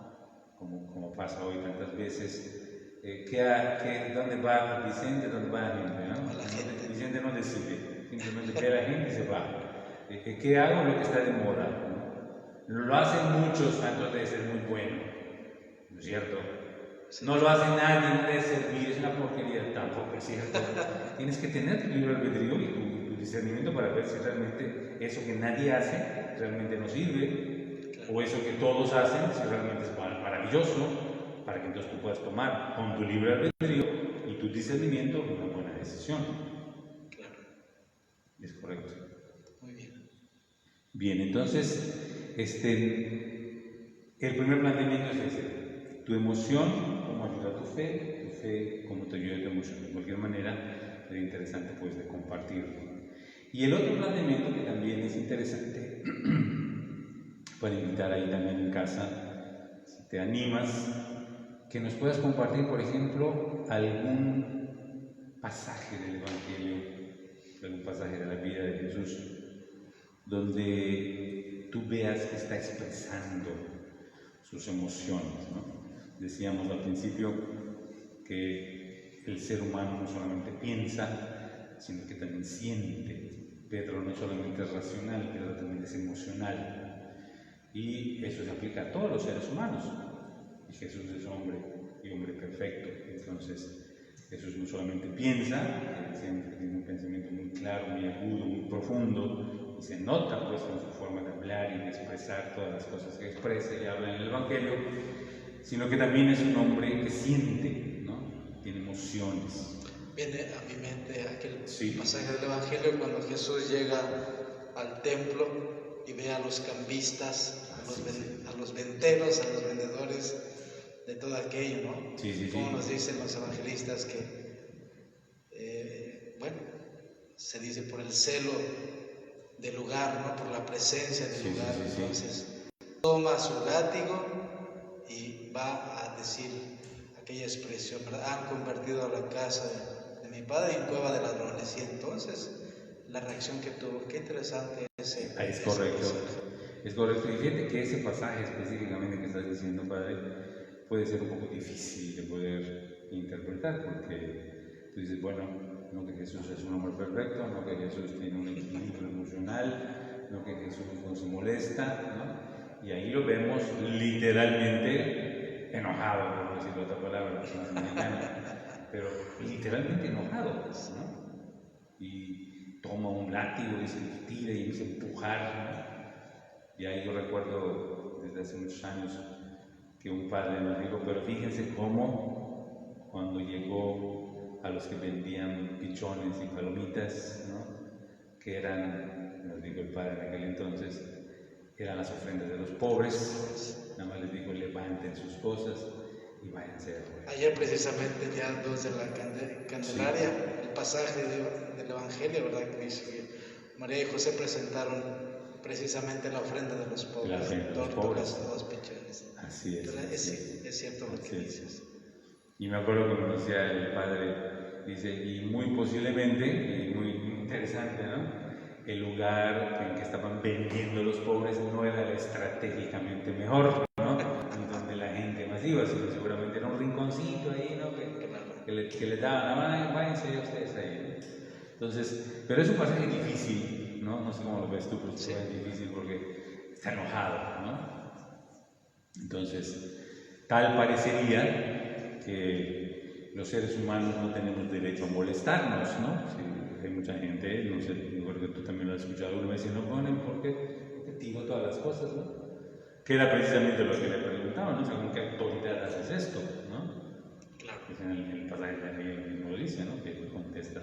Como pasa hoy tantas veces. ¿Dónde va Vicente? ¿Dónde va la gente? ¿No? La gente. Vicente no decide, simplemente ve a la gente y se va. ¿Qué hago? Lo que está de moda, ¿no? Lo hacen muchos, tanto de ser muy bueno, ¿no es cierto? Sí. No lo hace nadie, no debe servir, es una porquería, tampoco es cierto. Tienes que tener tu libre albedrío y tu discernimiento para ver si realmente eso que nadie hace realmente nos sirve, claro, o eso que todos hacen, si realmente es maravilloso, para que entonces tú puedas tomar con tu libre albedrío y tu discernimiento una buena decisión. Claro. ¿Es correcto? Muy bien. Bien, entonces, el primer planteamiento es ese. Tu emoción, cómo ayuda a tu fe cómo te ayuda a tu emoción. De cualquier manera, es interesante pues de compartirlo. Y el otro planteamiento que también es interesante, para invitar ahí también en casa, si te animas, que nos puedas compartir, por ejemplo, algún pasaje del Evangelio, algún pasaje de la vida de Jesús, donde tú veas que está expresando sus emociones, ¿no? Decíamos al principio que el ser humano no solamente piensa, sino que también siente. Pedro no solamente es racional, Pedro también es emocional. Y eso se aplica a todos los seres humanos. Y Jesús es hombre y hombre perfecto. Entonces, Jesús no solamente piensa, siempre tiene un pensamiento muy claro, muy agudo, muy profundo, y se nota pues en su forma de hablar y de expresar todas las cosas que expresa y habla en el Evangelio, sino que también es un hombre que siente, ¿no? Tiene emociones. Viene a mi mente aquel pasaje del Evangelio cuando Jesús llega al templo y ve a los cambistas, a los venteros, a los vendedores de todo aquello, ¿no? Como nos dicen los evangelistas que, se dice por el celo del lugar, ¿no? Por la presencia del lugar. Entonces, toma su látigo y va a decir aquella expresión, ¿verdad? Han convertido la casa de mi padre en cueva de ladrones. Y entonces, la reacción que tuvo, qué interesante ese. Es correcto. Es correcto. Y fíjate que ese pasaje específicamente que estás diciendo, padre, puede ser un poco difícil de poder interpretar, porque tú dices, bueno, no que Jesús es un hombre perfecto, no que Jesús tiene un equilibrio emocional, no que Jesús no se molesta, ¿no? Y ahí lo vemos literalmente enojado, por decir otra palabra, pero literalmente enojado, ¿no? Y toma un látigo y se tira y empieza a empujar, ¿no? Y ahí yo recuerdo desde hace muchos años que un padre nos dijo, pero fíjense cómo cuando llegó a los que vendían pichones y palomitas, ¿no? Que eran, nos dijo el padre en aquel entonces, eran las ofrendas de los pobres, nada más les dijo, levanten sus cosas y váyanse a afuera. Ayer precisamente ya dos de la Candelaria, el pasaje del Evangelio, ¿verdad? Que dice que María y José presentaron precisamente la ofrenda de los pobres, tortas, dos pichones. Así es. Entonces, es cierto lo que dices. Y me acuerdo que me decía el padre, dice, y muy posiblemente, y muy interesante, ¿no? El lugar en que estaban vendiendo los pobres no era estratégicamente mejor, ¿no? En donde la gente más iba, sino seguramente era un rinconcito ahí, ¿no? Que le daban, váyanse ustedes ahí. Entonces, pero es un pasaje difícil, ¿no? No sé cómo lo ves tú, pero es difícil porque está enojado, ¿no? Entonces, tal parecería que los seres humanos no tenemos derecho a molestarnos, ¿no? Sí, hay mucha gente, no sé, yo creo que tú también lo has escuchado, una vez y no ponen, ¿por qué? Porque digo todas las cosas, ¿no? Que era precisamente lo que le preguntaban, ¿no? Según qué autoridad haces esto, ¿no? Claro. Pues en el pasaje de mismo lo dice, ¿no? Que contesta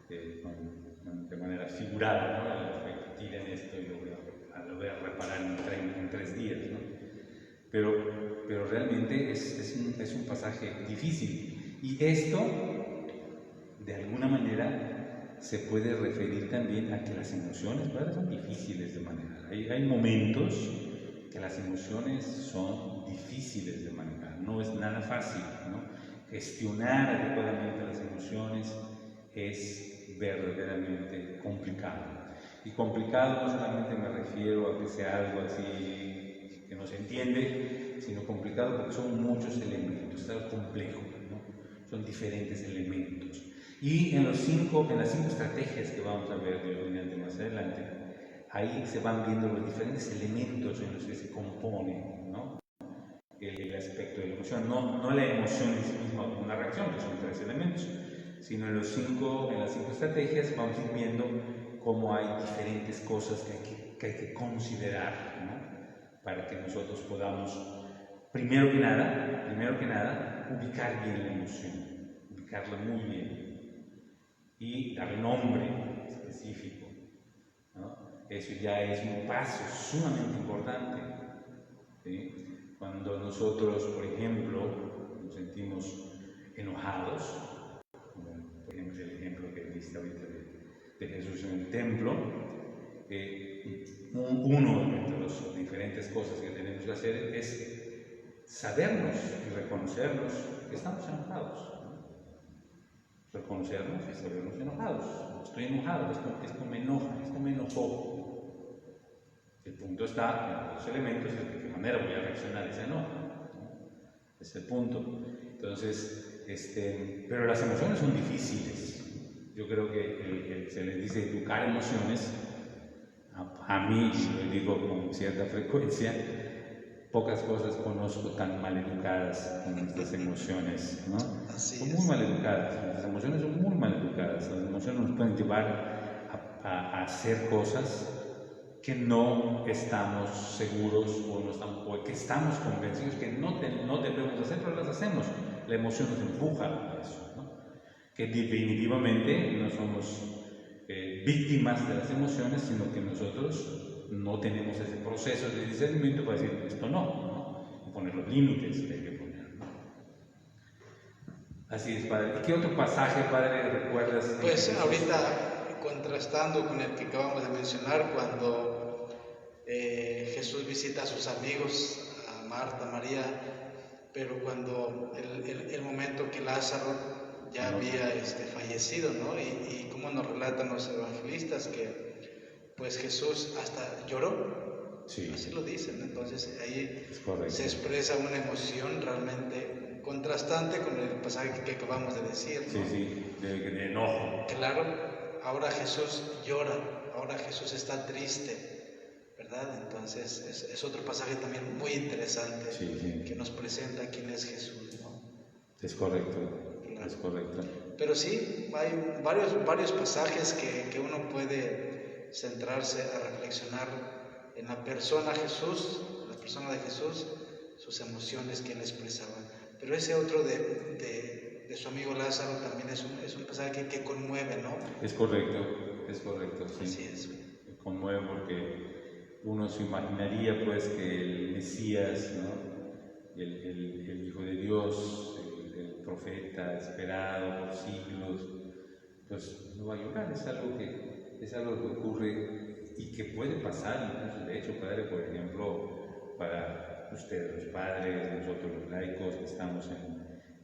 de manera figurada, ¿no? Tiren esto y lo voy a reparar en 3 días, ¿no? Pero realmente es un pasaje difícil. Y esto, de alguna manera, se puede referir también a que las emociones, ¿verdad? Son difíciles de manejar. Hay momentos que las emociones son difíciles de manejar, no es nada fácil, ¿no? Gestionar adecuadamente las emociones es verdaderamente complicado. Y complicado no solamente me refiero a que sea algo así que no se entiende, sino complicado porque son muchos elementos, es algo complejo, ¿no? Son diferentes elementos. Y en las cinco estrategias que vamos a ver de más adelante, ahí se van viendo los diferentes elementos en los que se compone, ¿no? El aspecto de la emoción, no la emoción en sí misma como una reacción, que son 3 elementos, sino en las 5 estrategias vamos a ir viendo cómo hay diferentes cosas que hay que considerar, ¿no? Para que nosotros podamos, primero que nada, ubicar bien la emoción, ubicarla muy bien y darle nombre específico, ¿no? Eso ya es un paso sumamente importante, ¿sí? Cuando nosotros, por ejemplo, nos sentimos enojados, como por ejemplo el ejemplo que viste ahorita de Jesús en el templo, uno de las diferentes cosas que tenemos que hacer es sabernos y reconocernos que estamos enojados, ¿no? Reconocernos y sabernos enojados. Estoy enojado, esto me enoja, esto me enojó. El punto está en los elementos de qué manera voy a reaccionar a ese enojo, ¿no? Es el punto. Entonces, pero las emociones son difíciles. Yo creo que se les dice educar emociones. A mí, y lo digo con cierta frecuencia, pocas cosas conozco tan mal educadas como nuestras emociones, ¿no? Son muy mal educadas, nuestras emociones son muy mal educadas. Las emociones nos pueden llevar a hacer cosas que no estamos seguros o que estamos convencidos que no debemos hacer, pero las hacemos. La emoción nos empuja a eso, ¿no? Que definitivamente no somos víctimas de las emociones, sino que nosotros no tenemos ese proceso de discernimiento para decir esto no, y poner los límites que hay que poner, ¿no? Así es, Padre. ¿Y qué otro pasaje, Padre, recuerdas? Pues ahorita, contrastando con el que acabamos de mencionar, cuando Jesús visita a sus amigos, a Marta, María, pero cuando el momento que Lázaro ya había fallecido, ¿no? Y como nos relatan los evangelistas, que pues Jesús hasta lloró, sí, así lo dicen. Entonces ahí se expresa una emoción realmente contrastante con el pasaje que acabamos de decir, ¿no? Sí, de enojo. Claro, ahora Jesús llora, ahora Jesús está triste, ¿verdad? Entonces es otro pasaje también muy interesante, que nos presenta quién es Jesús, ¿no? Es correcto. Es correcto. Pero sí, hay varios pasajes que uno puede centrarse a reflexionar en la persona Jesús, la persona de Jesús, sus emociones que él expresaba. Pero ese otro de su amigo Lázaro también es un pasaje que conmueve, ¿no? Es correcto, sí. Así es. Conmueve porque uno se imaginaría pues que el Mesías, ¿no? el Hijo de Dios, el profeta esperado por siglos, pues no va a llorar. Es algo que ocurre y que puede pasar incluso. De hecho, Padre, por ejemplo, para ustedes los padres, nosotros los laicos, que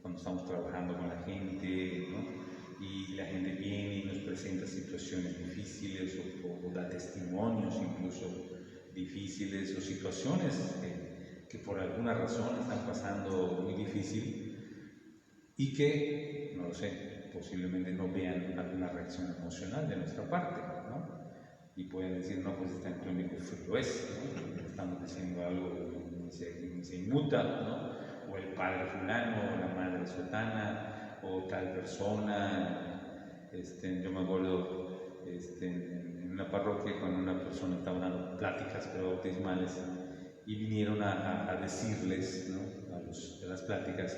cuando estamos trabajando con la gente, ¿no? Y la gente viene y nos presenta situaciones difíciles o da testimonios incluso difíciles o situaciones que por alguna razón están pasando muy difícil y que, no lo sé, posiblemente no vean alguna reacción emocional de nuestra parte, ¿no? Y pueden decir, no, pues está en crónico frío, ¿no? Estamos diciendo algo que se inmuta, ¿no? O el padre fulano, o la madre sultana, o tal persona. Yo me acuerdo en una parroquia cuando una persona estaba dando pláticas bautismales y vinieron a decirles, ¿no? A las pláticas,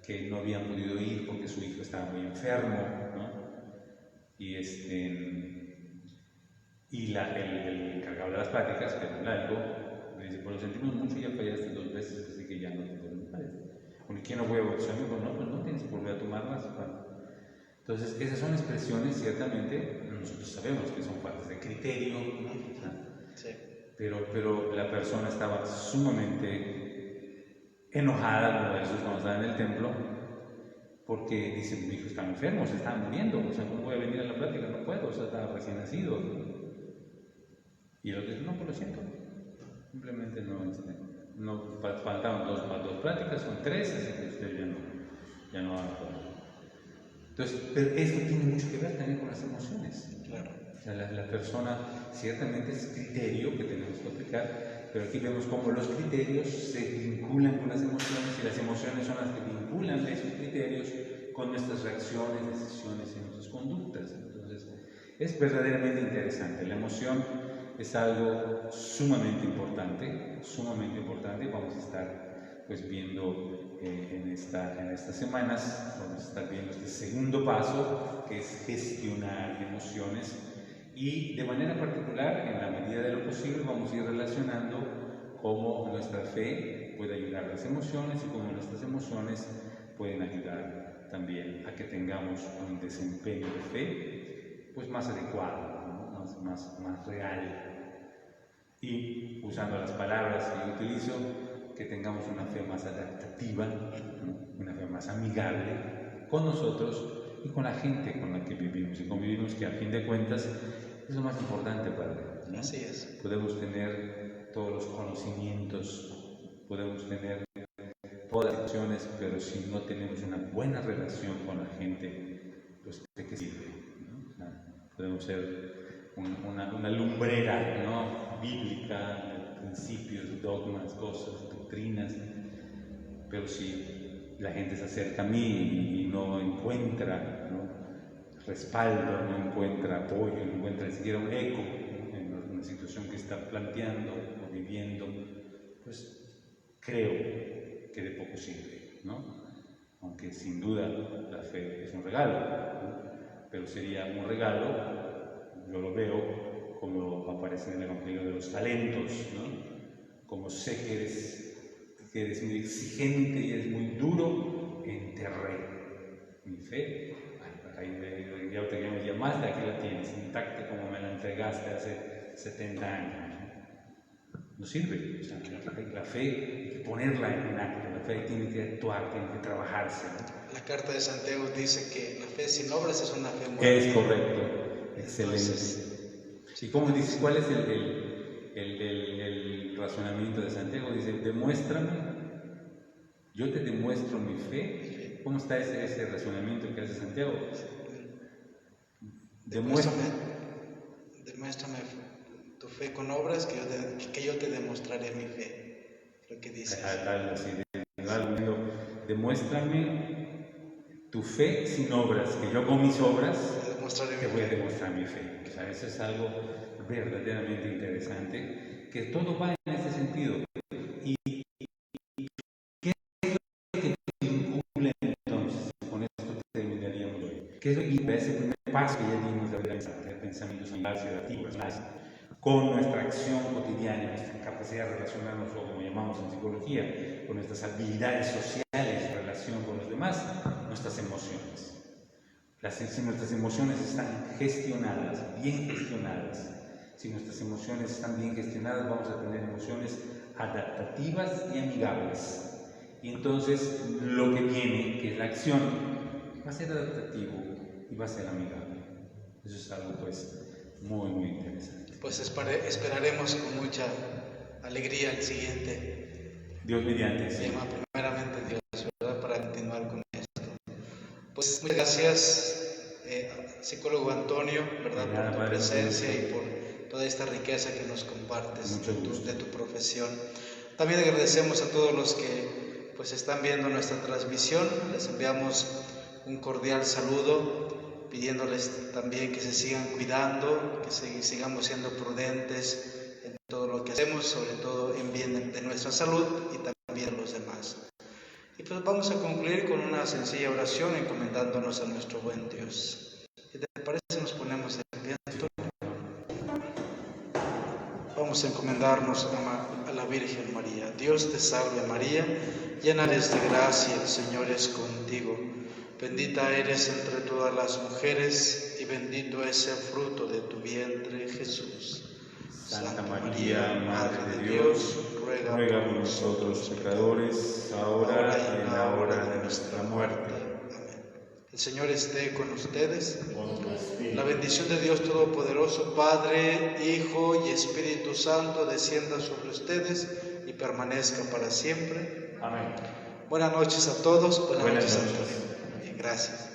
que no habían podido ir porque su hijo estaba muy enfermo, ¿no? Y el encargado de las pláticas, que era un laico, me dice, pues lo sentimos mucho, ya fallaste 2 veces, así que ya no te podemos fallar. ¿Con quién no voy a bautizar? No, pues no tienes que volver a tomarlas. Entonces, esas son expresiones, ciertamente, nosotros sabemos que son faltas de criterio, ¿no? Sí. pero la persona estaba sumamente enojada con Jesús cuando estaba en el templo, porque dice, mi hijo está enfermo, se está muriendo, o sea, ¿cómo voy a venir a la plática? No puedo, o sea, estaba recién nacido. Y el otro dice, no, pues lo siento, simplemente no faltaban dos pláticas, son 3, así que usted ya no va a poder. Entonces, pero esto tiene mucho que ver también con las emociones. Claro. O sea, la persona ciertamente es criterio que tenemos que aplicar, pero aquí vemos cómo los criterios se vinculan con las emociones y las emociones son las que vinculan esos criterios con nuestras reacciones, decisiones y nuestras conductas. Entonces, es verdaderamente interesante. La emoción es algo sumamente importante, y vamos a estar pues viendo en estas semanas, vamos a estar viendo este segundo paso, que es gestionar emociones, y de manera particular, en la medida de lo posible, vamos a ir relacionando cómo nuestra fe puede ayudar a las emociones y cómo nuestras emociones pueden ayudar también a que tengamos un desempeño de fe pues más adecuado, ¿no? más real. Y usando las palabras que yo utilizo, que tengamos una fe más adaptativa, ¿no? Una fe más amigable con nosotros y con la gente con la que vivimos y convivimos, que a fin de cuentas es lo más importante, Padre, ¿no? Así es. Podemos tener todos los conocimientos, podemos tener todas las acciones, pero si no tenemos una buena relación con la gente, pues ¿de qué sirve? ¿No? O sea, podemos ser una lumbrera, ¿no? Bíblica, de principios, dogmas, cosas, doctrinas, pero si la gente se acerca a mí y no encuentra, ¿no?, respaldo, no encuentra apoyo, no encuentra ni siquiera un eco, ¿no?, en una situación que está planteando o viviendo, pues creo que de poco sirve, ¿no? Aunque sin duda la fe es un regalo, ¿no? Pero sería un regalo, yo lo veo como aparece en el Evangelio de los talentos, ¿no? Como sé que eres muy exigente y eres muy duro, enterré mi fe. Ya te llamaste, aquí la tienes, intacta como me la entregaste hace 70 años. No sirve, o sea, la fe hay que ponerla en acto, la fe tiene que actuar, tiene que trabajarse, ¿no? La carta de Santiago dice que la fe sin obras es una fe muerta. Es correcto, excelente. Entonces, ¿Y cómo dice, cuál es el razonamiento de Santiago? Dice, demuéstrame, yo te demuestro mi fe. ¿Cómo está ese razonamiento que hace Santiago? Demuéstrame tu fe con obras, que yo te demostraré mi fe. Lo que dice. Demuéstrame tu fe sin obras, que yo con mis obras te voy a demostrar mi fe. O sea, eso es algo verdaderamente interesante, que todo va en ese sentido. ¿Y qué es lo que vincula entonces? Con esto terminaríamos hoy. ¿Qué es lo que vincula ese primer paso que ya dimos de pensamientos activos con nuestra acción cotidiana, nuestra capacidad de relacionarnos, o como llamamos en psicología, con nuestras habilidades sociales en relación con los demás, nuestras emociones? Si nuestras emociones están gestionadas, bien gestionadas, si nuestras emociones están bien gestionadas, vamos a tener emociones adaptativas y amigables. Y entonces lo que viene, que es la acción, va a ser adaptativo y va a ser amigable. Eso es algo pues muy, muy interesante. Pues esperaremos con mucha alegría el siguiente. Dios mediante. Se llama primeramente Dios, ¿verdad? Para continuar con esto. Pues muchas gracias, psicólogo Antonio, ¿verdad? Por tu presencia y por toda esta riqueza que nos compartes de tu profesión. También agradecemos a todos los que pues están viendo nuestra transmisión. Les enviamos un cordial saludo, pidiéndoles también que se sigan cuidando, que sigamos siendo prudentes en todo lo que hacemos, sobre todo en bien de nuestra salud y también de los demás. Y pues vamos a concluir con una sencilla oración encomendándonos a nuestro buen Dios. Si te parece, nos ponemos en pie. Vamos a encomendarnos a la Virgen María. Dios te salve María, llena eres de gracia, el Señor es contigo. Bendita eres entre todas las mujeres y bendito es el fruto de tu vientre, Jesús. Santa María, Madre de Dios, ruega por nosotros pecadores, ahora y en la hora de nuestra muerte. Amén. El Señor esté con ustedes. Con tu espíritu. La bendición de Dios Todopoderoso, Padre, Hijo y Espíritu Santo, descienda sobre ustedes y permanezca para siempre. Amén. Buenas noches a todos. Buenas noches a noches. todos. Gracias.